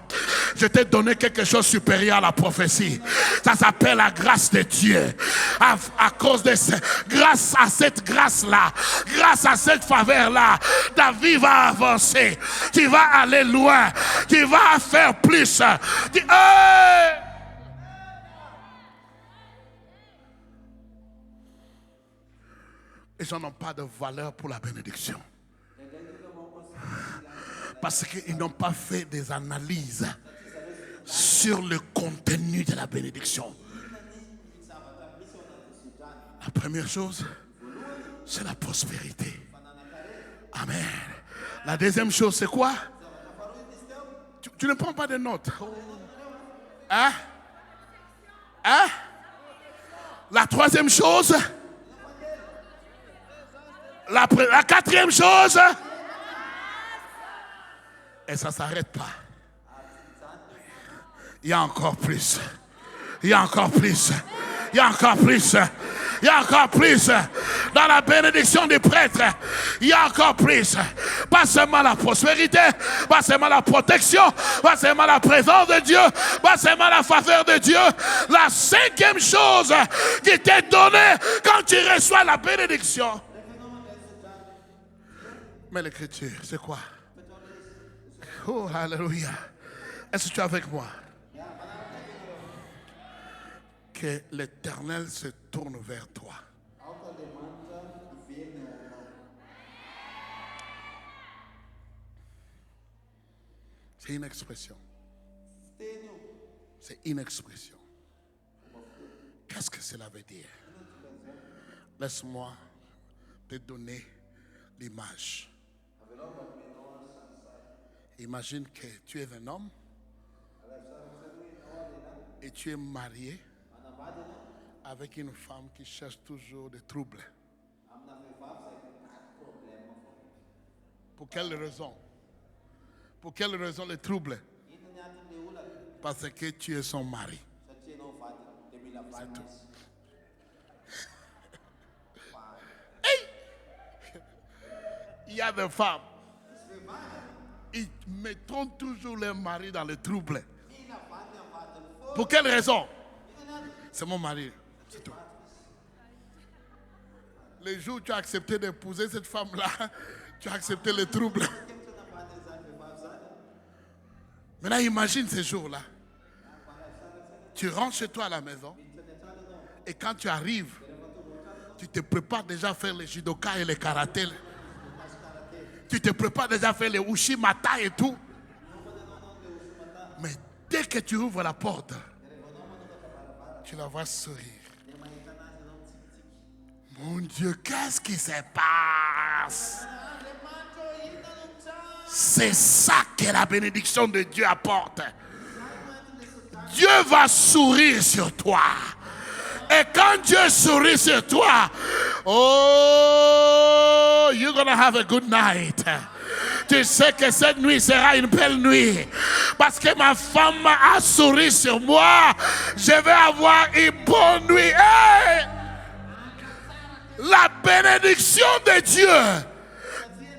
Je t'ai donné quelque chose de supérieur à la prophétie. Ça s'appelle la grâce de Dieu. À cause de grâce à cette grâce-là, grâce à cette faveur-là, ta vie va avancer. Tu vas aller loin. Tu vas faire plus. Les gens n'ont pas de valeur pour la bénédiction. Parce qu'ils n'ont pas fait des analyses sur le contenu de la bénédiction. La première chose, c'est la prospérité. Amen. La deuxième chose, c'est quoi? Tu ne prends pas de notes. Hein? Hein? La troisième chose, la quatrième chose, et ça ne s'arrête pas. Il y a encore plus. Il y a encore plus. Il y a encore plus. Il y a encore plus. Dans la bénédiction des prêtres, il y a encore plus. Pas seulement la prospérité, pas seulement la protection, pas seulement la présence de Dieu, pas seulement la faveur de Dieu. La cinquième chose qui t'est donnée quand tu reçois la bénédiction. Mais l'écriture, c'est quoi? Oh, alléluia. Est-ce que tu es avec moi? Que l'Éternel se tourne vers toi. C'est une expression. C'est une expression. Qu'est-ce que cela veut dire? Laisse-moi te donner l'image. Imagine que tu es un homme et tu es marié avec une femme qui cherche toujours des troubles. Pour quelle raison? Pour quelle raison les troubles? Parce que tu es son mari. C'est tout. Hey! Il y a des femmes, ils mettront toujours leur mari dans les troubles. Pour quelle raison? C'est mon mari, c'est tout. Les jours où tu as accepté d'épouser cette femme-là, tu as accepté les troubles. Maintenant, imagine ces jours-là. Tu rentres chez toi à la maison. Et quand tu arrives, tu te prépares déjà à faire les judoka et les karaté. Tu te prépares déjà à faire les ushimata et tout. Mais dès que tu ouvres la porte, tu la vois sourire. Mon Dieu, qu'est-ce qui se passe? C'est ça que la bénédiction de Dieu apporte. Dieu va sourire sur toi. Et quand Dieu sourit sur toi, oh, you're gonna have a good night. Tu sais que cette nuit sera une belle nuit. Parce que ma femme a souri sur moi. Je vais avoir une bonne nuit. Hey! La bénédiction de Dieu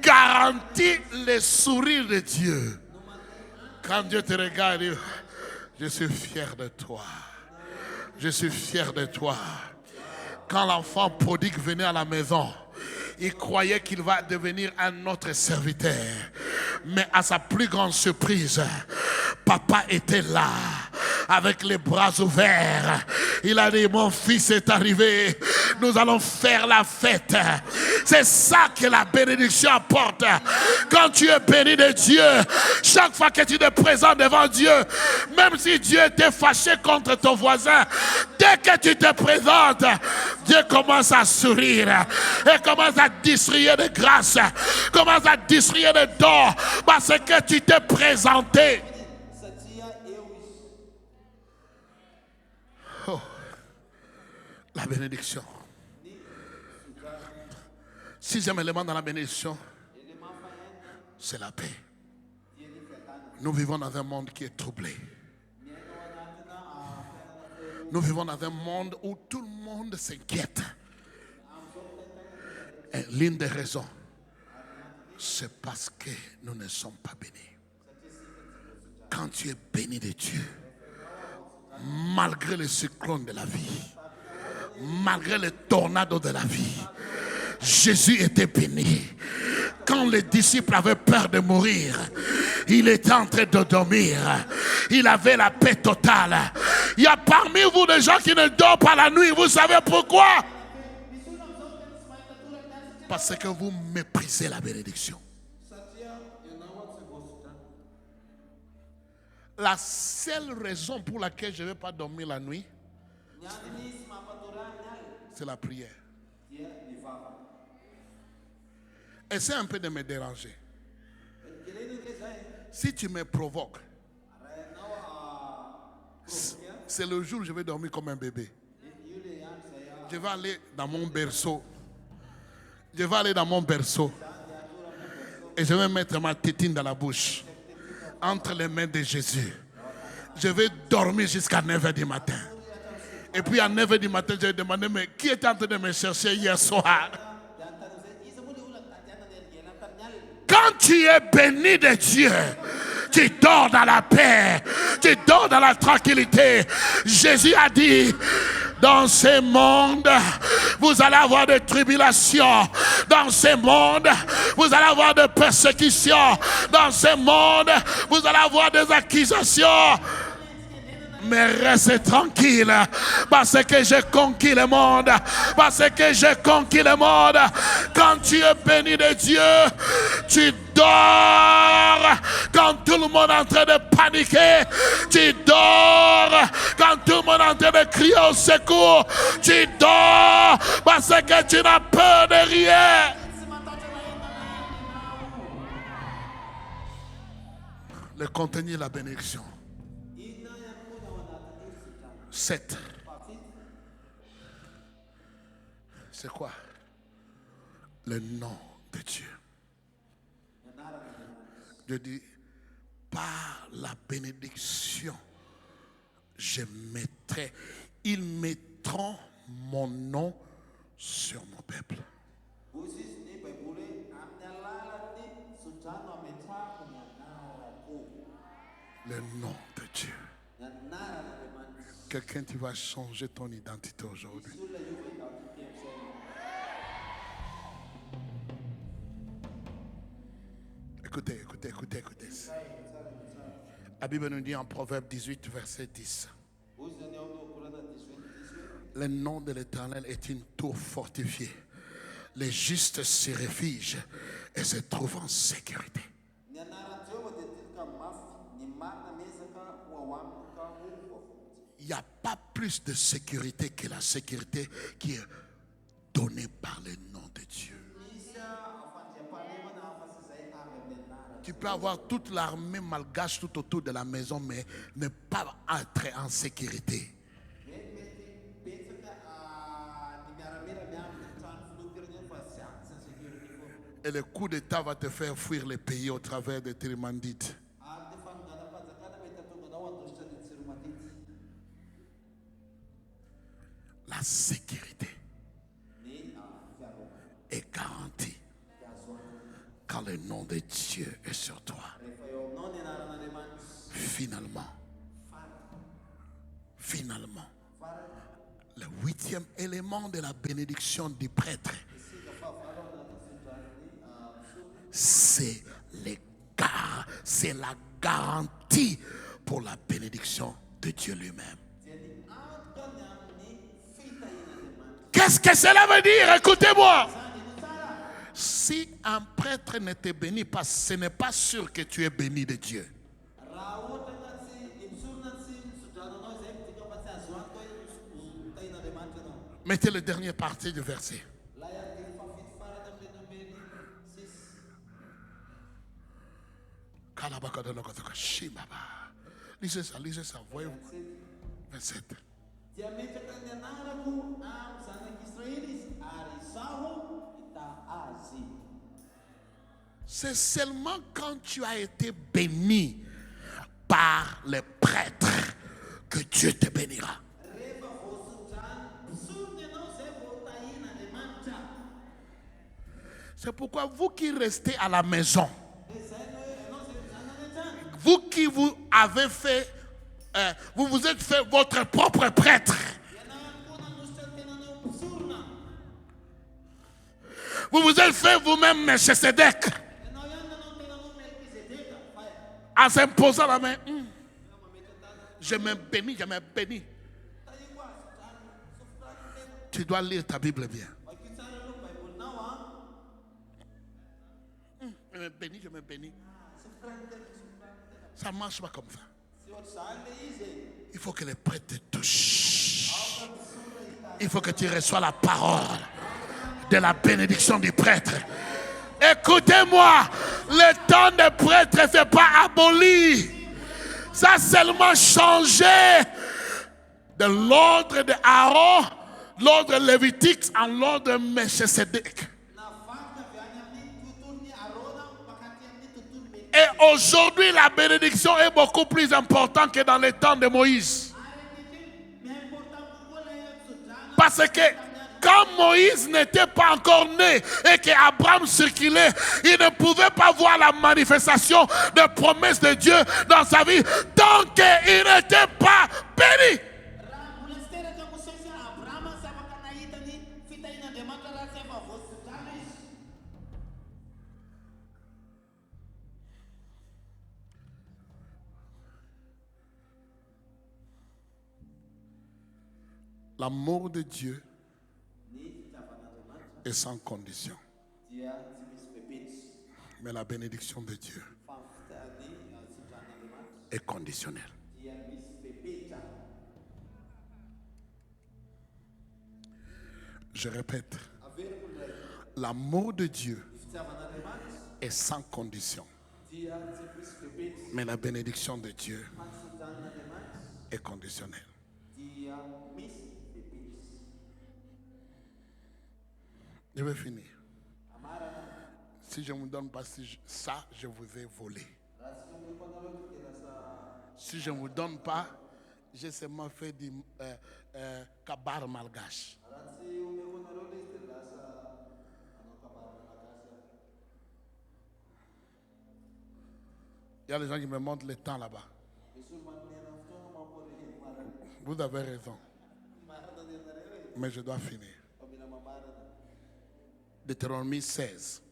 garantit le sourire de Dieu. Quand Dieu te regarde, il dit, je suis fier de toi. Je suis fier de toi. Quand l'enfant prodigue venait à la maison, il croyait qu'il va devenir un autre serviteur. Mais à sa plus grande surprise, papa était là, avec les bras ouverts. Il a dit, mon fils est arrivé, nous allons faire la fête. C'est ça que la bénédiction apporte. Quand tu es béni de Dieu, chaque fois que tu te présentes devant Dieu, même si Dieu était fâché contre ton voisin, dès que tu te présentes, Dieu commence à sourire et commence à distribuer de grâce, commence à distribuer de dons parce que tu t'es présenté. Oh, la bénédiction. Sixième élément dans la bénédiction, c'est la paix. Nous vivons dans un monde qui est troublé. Nous vivons dans un monde où tout le monde s'inquiète. Et l'une des raisons, c'est parce que nous ne sommes pas bénis. Quand tu es béni de Dieu, malgré les cyclones de la vie, malgré les tornados de la vie, Jésus était béni. Quand les disciples avaient peur de mourir, il était en train de dormir. Il avait la paix totale. Il y a parmi vous des gens qui ne dorment pas la nuit. Vous savez pourquoi? Parce que vous méprisez la bénédiction. La seule raison pour laquelle je ne vais pas dormir la nuit, c'est la prière. Essaie un peu de me déranger. Si tu me provoques, c'est le jour où je vais dormir comme un bébé. Je vais aller dans mon berceau. Je vais aller dans mon berceau. Et je vais mettre ma tétine dans la bouche. Entre les mains de Jésus. Je vais dormir jusqu'à 9h du matin. Et puis à 9h du matin, je vais demander, mais qui est en train de me chercher hier soir? Quand tu es béni de Dieu, tu dors dans la paix, tu dors dans la tranquillité. Jésus a dit, dans ce monde, vous allez avoir des tribulations. Dans ce monde, vous allez avoir des persécutions. Dans ce monde, vous allez avoir des accusations. Mais reste tranquille, parce que j'ai conquis le monde. Parce que j'ai conquis le monde. Quand tu es béni de Dieu, tu dors. Quand tout le monde est en train de paniquer, tu dors. Quand tout le monde est en train de crier au secours, tu dors. Parce que tu n'as peur de rien. Le contenu de la bénédiction. 7. C'est quoi? Le nom de Dieu. Dieu dit, par la bénédiction, je mettrai, ils mettront mon nom sur mon peuple. Le nom de Dieu. Quelqu'un, tu vas changer ton identité aujourd'hui. Écoutez. La Bible nous dit en Proverbe 18, verset 10. Le nom de l'Éternel est une tour fortifiée. Les justes s'y réfugient et se trouvent en sécurité. Il n'y a pas plus de sécurité que la sécurité qui est donnée par le nom de Dieu. Tu peux avoir toute l'armée malgache tout autour de la maison, mais ne pas être en sécurité. Et le coup d'État va te faire fuir le pays au travers des trimandites. La sécurité est garantie quand le nom de Dieu est sur toi. Finalement, le 8e élément de la bénédiction du prêtre, c'est la garantie pour la bénédiction de Dieu lui-même. Qu'est-ce que cela veut dire? Écoutez-moi. Si un prêtre ne te bénit pas, ce n'est pas sûr que tu es béni de Dieu. Mettez le dernier partie du verset. Lisez ça, voyez-vous. 27. C'est seulement quand tu as été béni par les prêtres que Dieu te bénira. C'est pourquoi vous qui restez à la maison, vous qui vous avez fait, vous vous êtes fait votre propre prêtre. Vous vous êtes fait vous-même Melchisedec. En s'imposant la main. Je me bénis, je me bénis. Tu dois lire ta Bible bien. Je me bénis, je me bénis. Ça ne marche pas comme ça. Il faut que les prêtres te touchent. Il faut que tu reçois la parole de la bénédiction du prêtre. Écoutez-moi, le temps des prêtres ne s'est pas aboli. Ça a seulement changé de l'ordre de Aaron, l'ordre lévitique, en l'ordre de Melchisedec. Et aujourd'hui, la bénédiction est beaucoup plus importante que dans les temps de Moïse. Parce que quand Moïse n'était pas encore né et qu'Abraham circulait, il ne pouvait pas voir la manifestation de promesses de Dieu dans sa vie tant qu'il n'était pas béni. L'amour de Dieu est sans condition. Mais la bénédiction de Dieu est conditionnelle. Je répète, l'amour de Dieu est sans condition. Mais la bénédiction de Dieu est conditionnelle. Je vais finir. Si je ne vous donne pas ça, je vous ai volé. Si je ne vous donne pas, j'ai seulement fait du kabar malgache. Il y a des gens qui me montrent le temps là-bas. Vous avez raison. Mais je dois finir. Deutéronomie 16.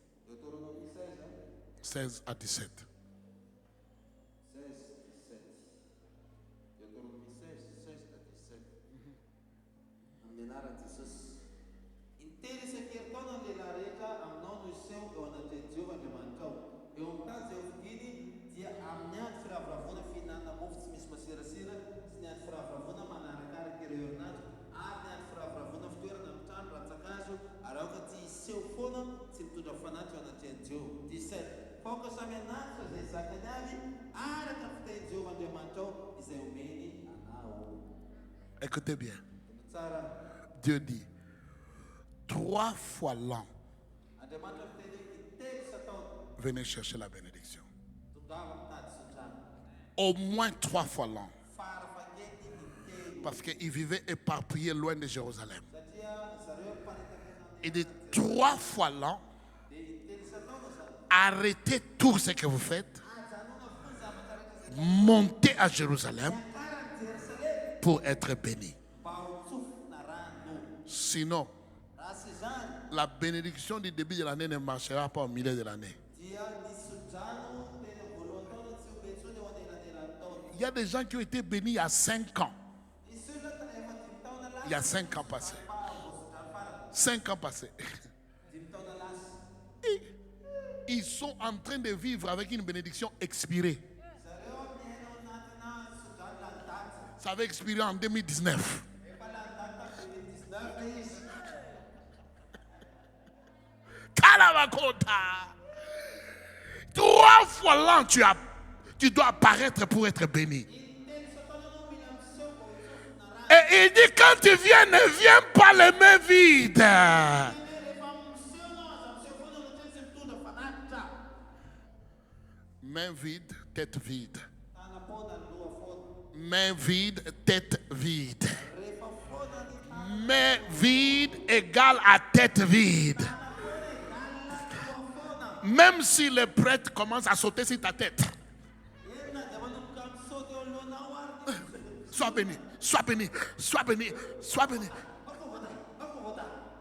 16 à 17. Écoutez bien. Dieu dit 3 fois l'an, venez chercher la bénédiction. Au moins 3 fois l'an. Parce qu'il vivait éparpillé loin de Jérusalem. Il dit 3 fois l'an, arrêtez tout ce que vous faites, montez à Jérusalem pour être béni. Sinon, la bénédiction du début de l'année ne marchera pas au milieu de l'année. Il y a des gens qui ont été bénis il y a 5 ans. Il y a 5 ans passés. 5 ans passés. Ils sont en train de vivre avec une bénédiction expirée. Ça va expirer en 2019. Kalabakota. 3 fois l'an, tu dois apparaître pour être béni. Et il dit, quand tu viens, ne viens pas les mains vides. Main vide, tête vide. Main vide, tête vide. Main vide égale à tête vide. Même si le prêtre commence à sauter sur ta tête. Sois béni, sois béni, sois béni, sois béni.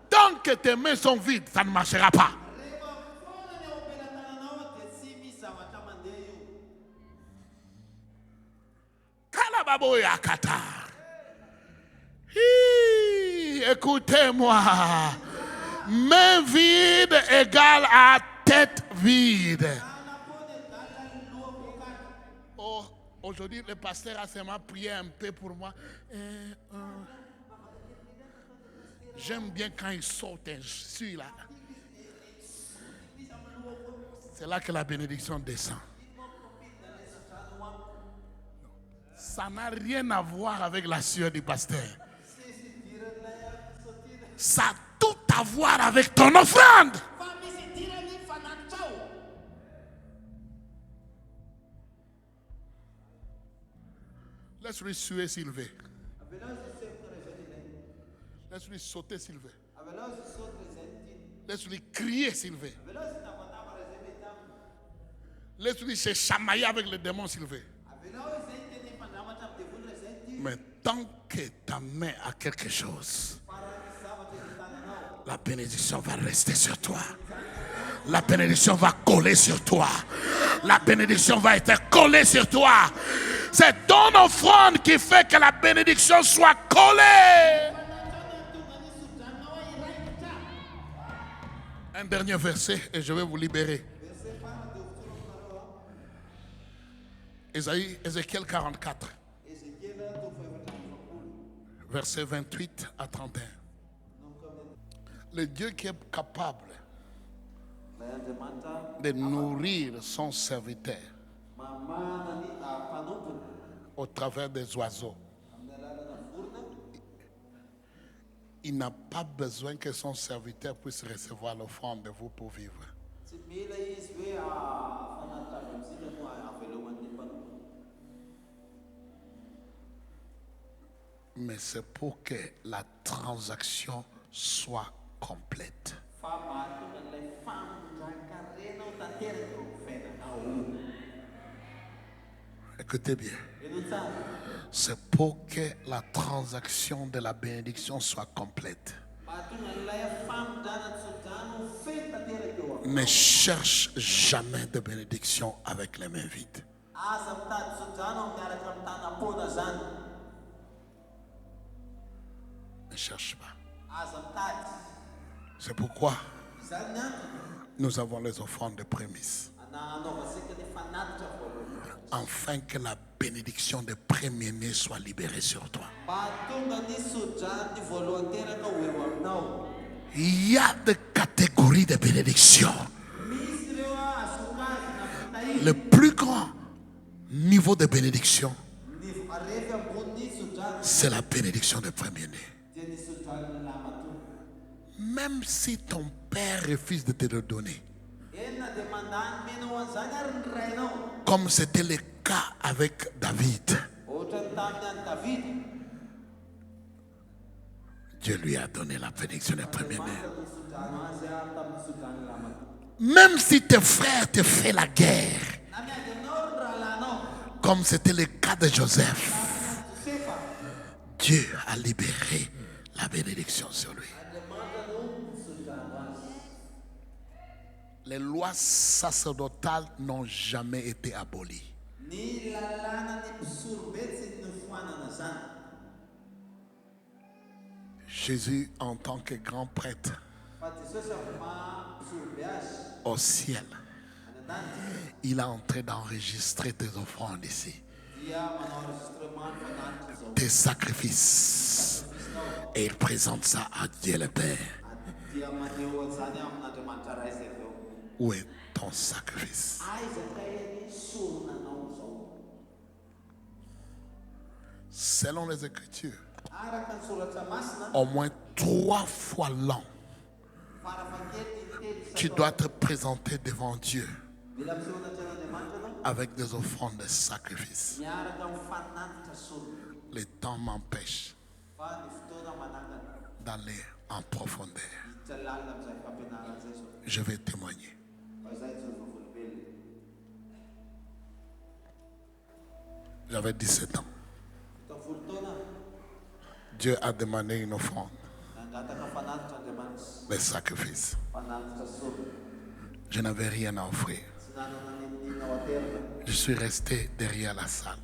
Tant que tes mains sont vides, ça ne marchera pas. Écoutez-moi. Main vide égale à tête vide. Oh, aujourd'hui, le pasteur a seulement prié un peu pour moi. J'aime bien quand il saute celui-là. C'est là que la bénédiction descend. Ça n'a rien à voir avec la sueur du pasteur. Ça a tout à voir avec ton offrande. Laisse-lui suer s'il veut. Laisse-lui sauter s'il veut. Laisse-lui crier s'il veut. Laisse-lui se chamailler avec le démon s'il veut. Mais tant que ta main a quelque chose, la bénédiction va rester sur toi. La bénédiction va coller sur toi. La bénédiction va être collée sur toi. C'est ton offrande qui fait que la bénédiction soit collée. Un dernier verset et je vais vous libérer. Ézéchiel 44. Verset 28 à 31. Le Dieu qui est capable de nourrir son serviteur au travers des oiseaux. Il n'a pas besoin que son serviteur puisse recevoir l'offrande de vous pour vivre. Mais c'est pour que la transaction soit complète. Écoutez bien. C'est pour que la transaction de la bénédiction soit complète. Ne cherche jamais de bénédiction avec les mains vides. Ne cherche pas. C'est pourquoi nous avons les offrandes de prémices. Afin que la bénédiction des premiers-nés soit libérée sur toi. Il y a des catégories de bénédictions. Le plus grand niveau de bénédiction, c'est la bénédiction des premiers-nés. Même si ton père refuse de te le donner, comme c'était le cas avec David, Dieu lui a donné la bénédiction des premiers-nés. Même si tes frères te font la guerre, comme c'était le cas de Joseph, Dieu a libéré la bénédiction sur lui. Les lois sacerdotales n'ont jamais été abolies. Jésus, en tant que grand prêtre au ciel, il a en train d'enregistrer tes offrandes ici, tes sacrifices, et il présente ça à Dieu le Père. Où est ton sacrifice? Selon les Écritures, au moins 3 fois l'an, tu dois te présenter devant Dieu avec des offrandes de sacrifice. Le temps m'empêche d'aller en profondeur. Je vais témoigner. J'avais 17 ans. Dieu a demandé une offrande, des sacrifices. Je n'avais rien à offrir. Je suis resté derrière la salle.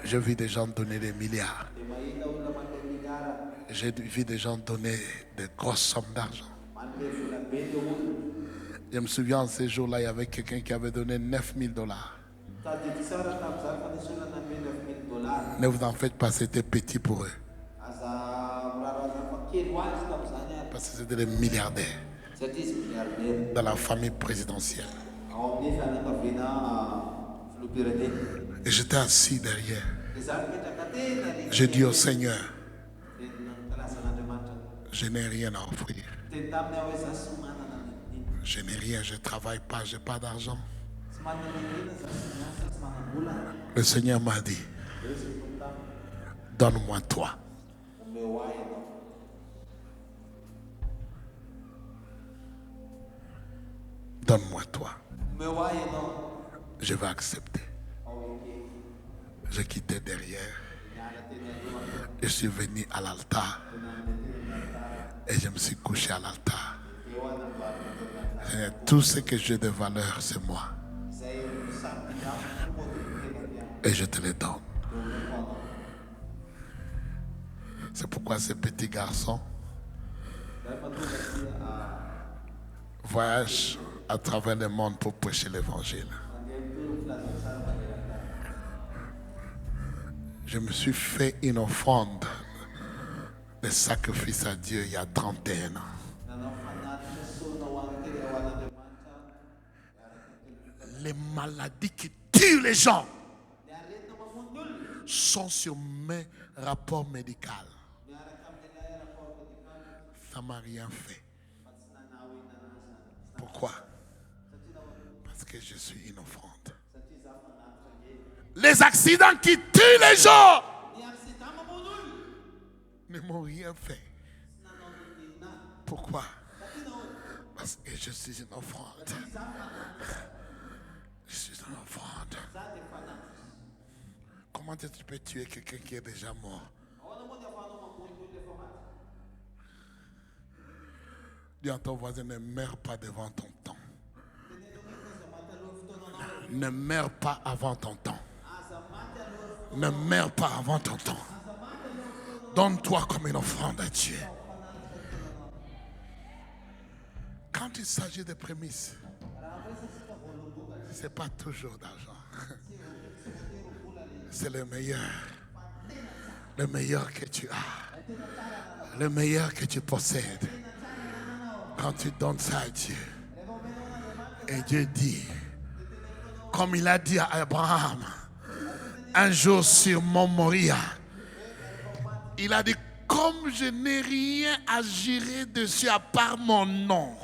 Je vis des gens donner des milliards. J'ai vu des gens donner de grosses sommes d'argent. Je me souviens, ces jours-là, il y avait quelqu'un qui avait donné $9,000. Ne vous en faites pas, c'était petit pour eux. Parce que c'était des milliardaires dans la famille présidentielle. Et j'étais assis derrière. J'ai dit au Seigneur, je n'ai rien à offrir. Je n'ai rien, je ne travaille pas, je n'ai pas d'argent. Le Seigneur m'a dit, donne-moi toi. Donne-moi toi. Je vais accepter. J'ai quitté derrière. Je suis venu à l'altar. Et je me suis couché à l'altar. Tout ce que j'ai de valeur, c'est moi. Et je te le donne. C'est pourquoi ce petit garçon voyage à travers le monde pour prêcher l'évangile. Je me suis fait une offrande de sacrifice à Dieu il y a 31 ans. Les maladies qui tuent les gens sont sur mes rapports médicaux. Ça ne m'a rien fait. Pourquoi? Parce que je suis une offrande. Les accidents qui tuent les gens ne m'ont rien fait. Pourquoi? Parce que je suis une offrande. Je suis une offrande. Comment tu peux tuer quelqu'un qui est déjà mort? Dis à ton voisin, ne meurs pas devant ton temps. Ne meurs pas avant ton temps. Ne meurs pas avant ton temps. Donne-toi comme une offrande à Dieu. Quand il s'agit de prémices, ce n'est pas toujours d'argent. C'est le meilleur. Le meilleur que tu as. Le meilleur que tu possèdes. Quand tu donnes ça à Dieu. Et Dieu dit, comme il a dit à Abraham, un jour sur Mont Moria, il a dit, comme je n'ai rien à jurer dessus à part mon nom,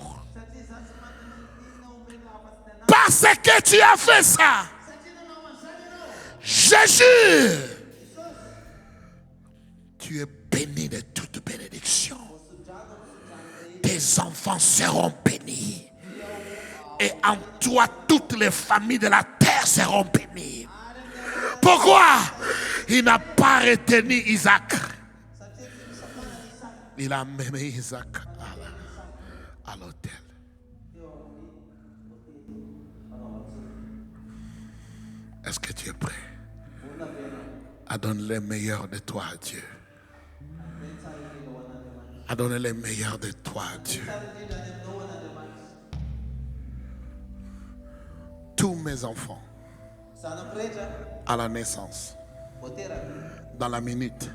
parce que tu as fait ça, je jure, tu es béni de toute bénédiction. Tes enfants seront bénis. Et en toi, toutes les familles de la terre seront bénies. Pourquoi? Il n'a pas retenu Isaac. Il a mené Isaac à l'autel. Est-ce que tu es prêt à donner le meilleur de toi à Dieu? À donner le meilleur de toi à Dieu. Tous mes enfants, à la naissance, dans la minute,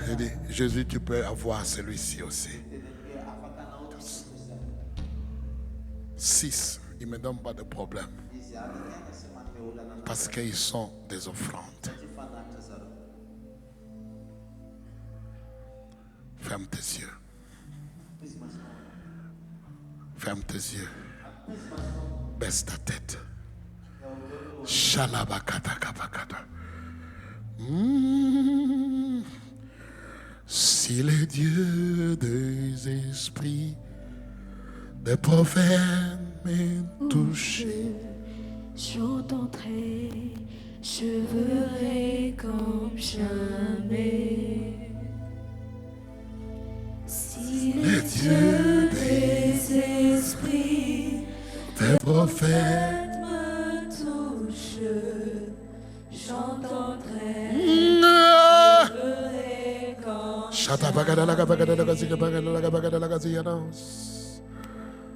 je dis, Jésus, tu peux avoir celui-ci aussi. 6, ils ne me donnent pas de problème. Parce qu'ils sont des offrandes. Ferme tes yeux. Ferme tes yeux. Baisse ta tête. Shalabakatakabakata. Si le Dieu des esprits, des prophètes m'ont touché, j'entendrai, je verrai comme jamais. Si le Dieu des esprits, des prophètes me touche, j'entendrai, je verrai comme jamais.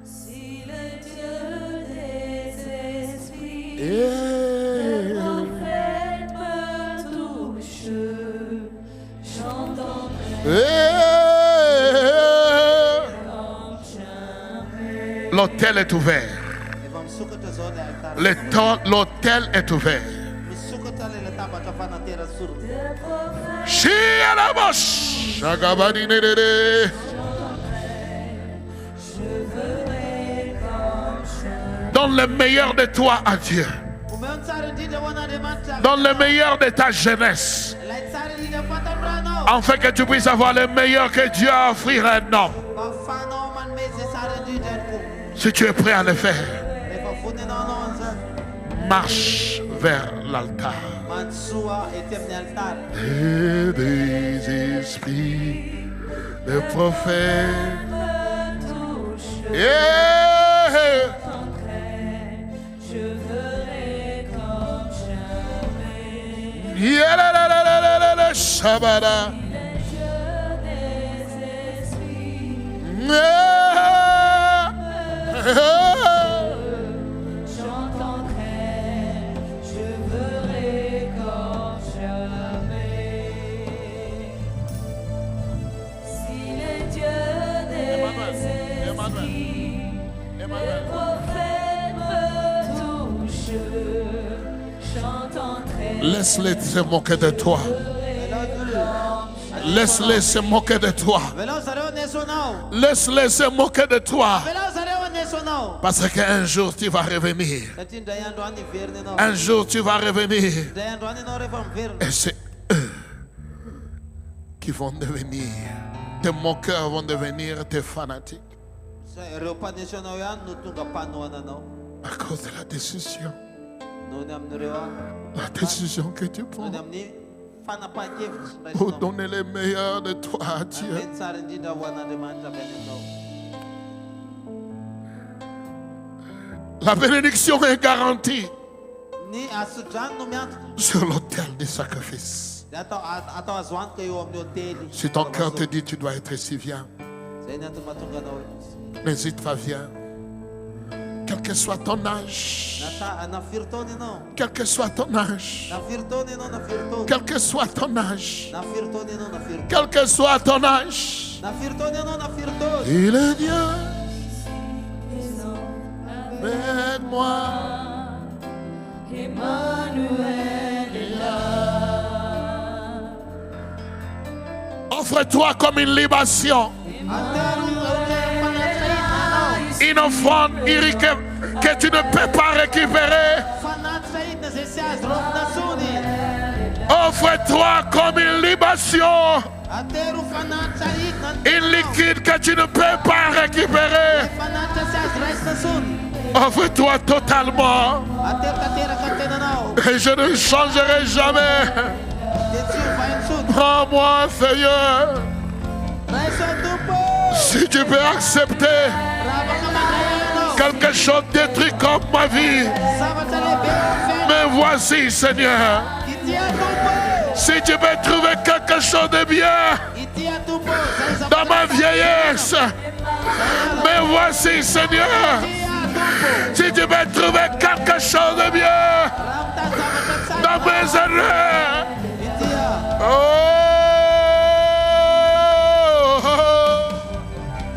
Si le Dieu des esprits, des prophètes me touche, j'entendrai. L'autel est ouvert. L'autel est ouvert. Donne le meilleur de toi à Dieu. Donne le meilleur de ta jeunesse. Afin que tu puisses avoir le meilleur que Dieu a offert à un homme. Si tu es prêt à le faire, marche vers l'altar. Et des esprits, des prophètes. Yeah. Je verrai comme jamais. Yeah, la, la, la, la, la, la, la, Shabada. J'entendrai, je verrai comme jamais. Si le Dieu des esprits, les prophètes me touchent, j'entendrai. Laisse-les se moquer de toi. Laisse-les se moquer de toi. Laisse-les se moquer de toi. Parce qu'un jour tu vas revenir. Un jour tu vas revenir. Et c'est eux qui vont devenir. Tes moqueurs vont devenir tes fanatiques. À cause de la décision. La décision que tu prends. Pour donner le meilleur de toi à Dieu. La bénédiction est garantie sur l'autel du sacrifice. Si ton cœur te dit tu dois être ici, viens. N'hésite pas, viens. Quel que soit ton âge. Quel que soit ton âge. Quel que soit ton âge. Quel que soit ton âge. Il est Dieu. Avec moi. Emmanuel est là. Offre-toi comme une libation. Une offrande que tu ne peux pas récupérer. Offre-toi comme une libation. Une liquide que tu ne peux pas récupérer. Offre-toi totalement. Et je ne changerai jamais. Prends-moi, Seigneur. Si tu peux accepter quelque chose détruit comme ma vie, mais voici, Seigneur. Si tu peux trouver quelque chose de bien dans ma vieillesse, mais voici, Seigneur. Si tu peux trouver quelque chose de bien dans mes erreurs,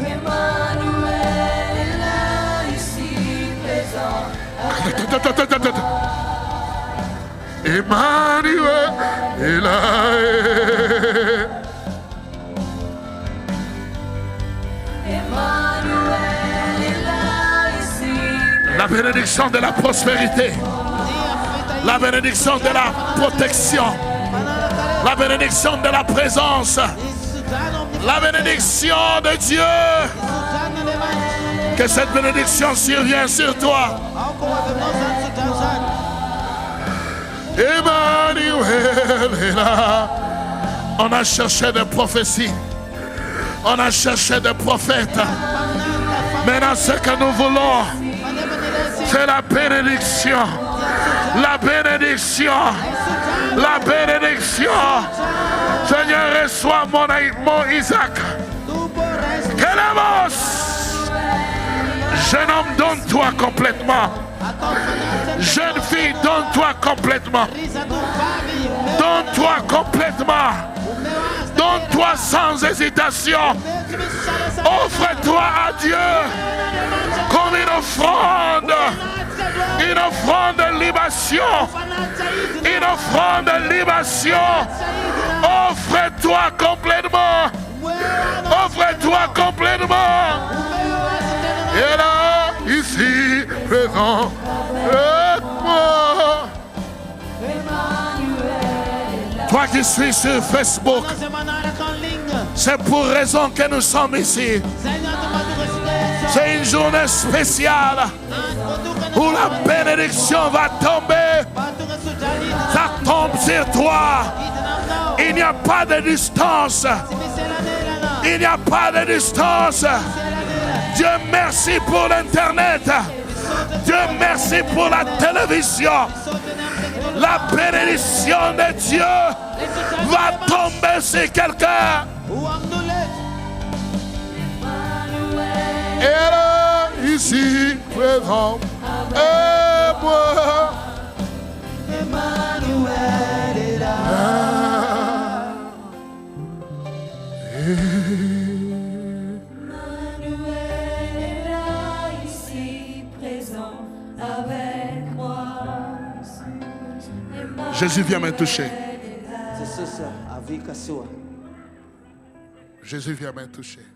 Emmanuel est là, ici présent. Emmanuel est là. Emmanuel est là, ici. La bénédiction de la prospérité, la bénédiction de la protection, la bénédiction de la présence, la bénédiction de Dieu. Que cette bénédiction survienne sur toi. Emmanuel est là. On a cherché des prophéties. On a cherché des prophètes. Maintenant, ce que nous voulons, c'est la bénédiction. La bénédiction. La bénédiction. Seigneur, reçois mon Isaac. Queremos. Jeune homme, donne-toi complètement. Jeune fille, donne-toi complètement. Donne-toi complètement. Donne-toi sans hésitation. Offre-toi à Dieu comme une offrande. Une offrande de libation. Une offrande de libation. Offre-toi complètement. Offre-toi complètement. Et là, ici, présent, avec moi. Toi qui suis sur Facebook, c'est pour raison que nous sommes ici. C'est une journée spéciale où la bénédiction va tomber. Ça tombe sur toi. Il n'y a pas de distance. Il n'y a pas de distance. Dieu merci pour l'Internet. Dieu merci pour la télévision. La bénédiction de Dieu va tomber sur quelqu'un. Et là, ici, présent, et moi. Emmanuel est là. Emmanuel est là, ici présent avec moi. Jésus vient me toucher. Jésus vient me toucher.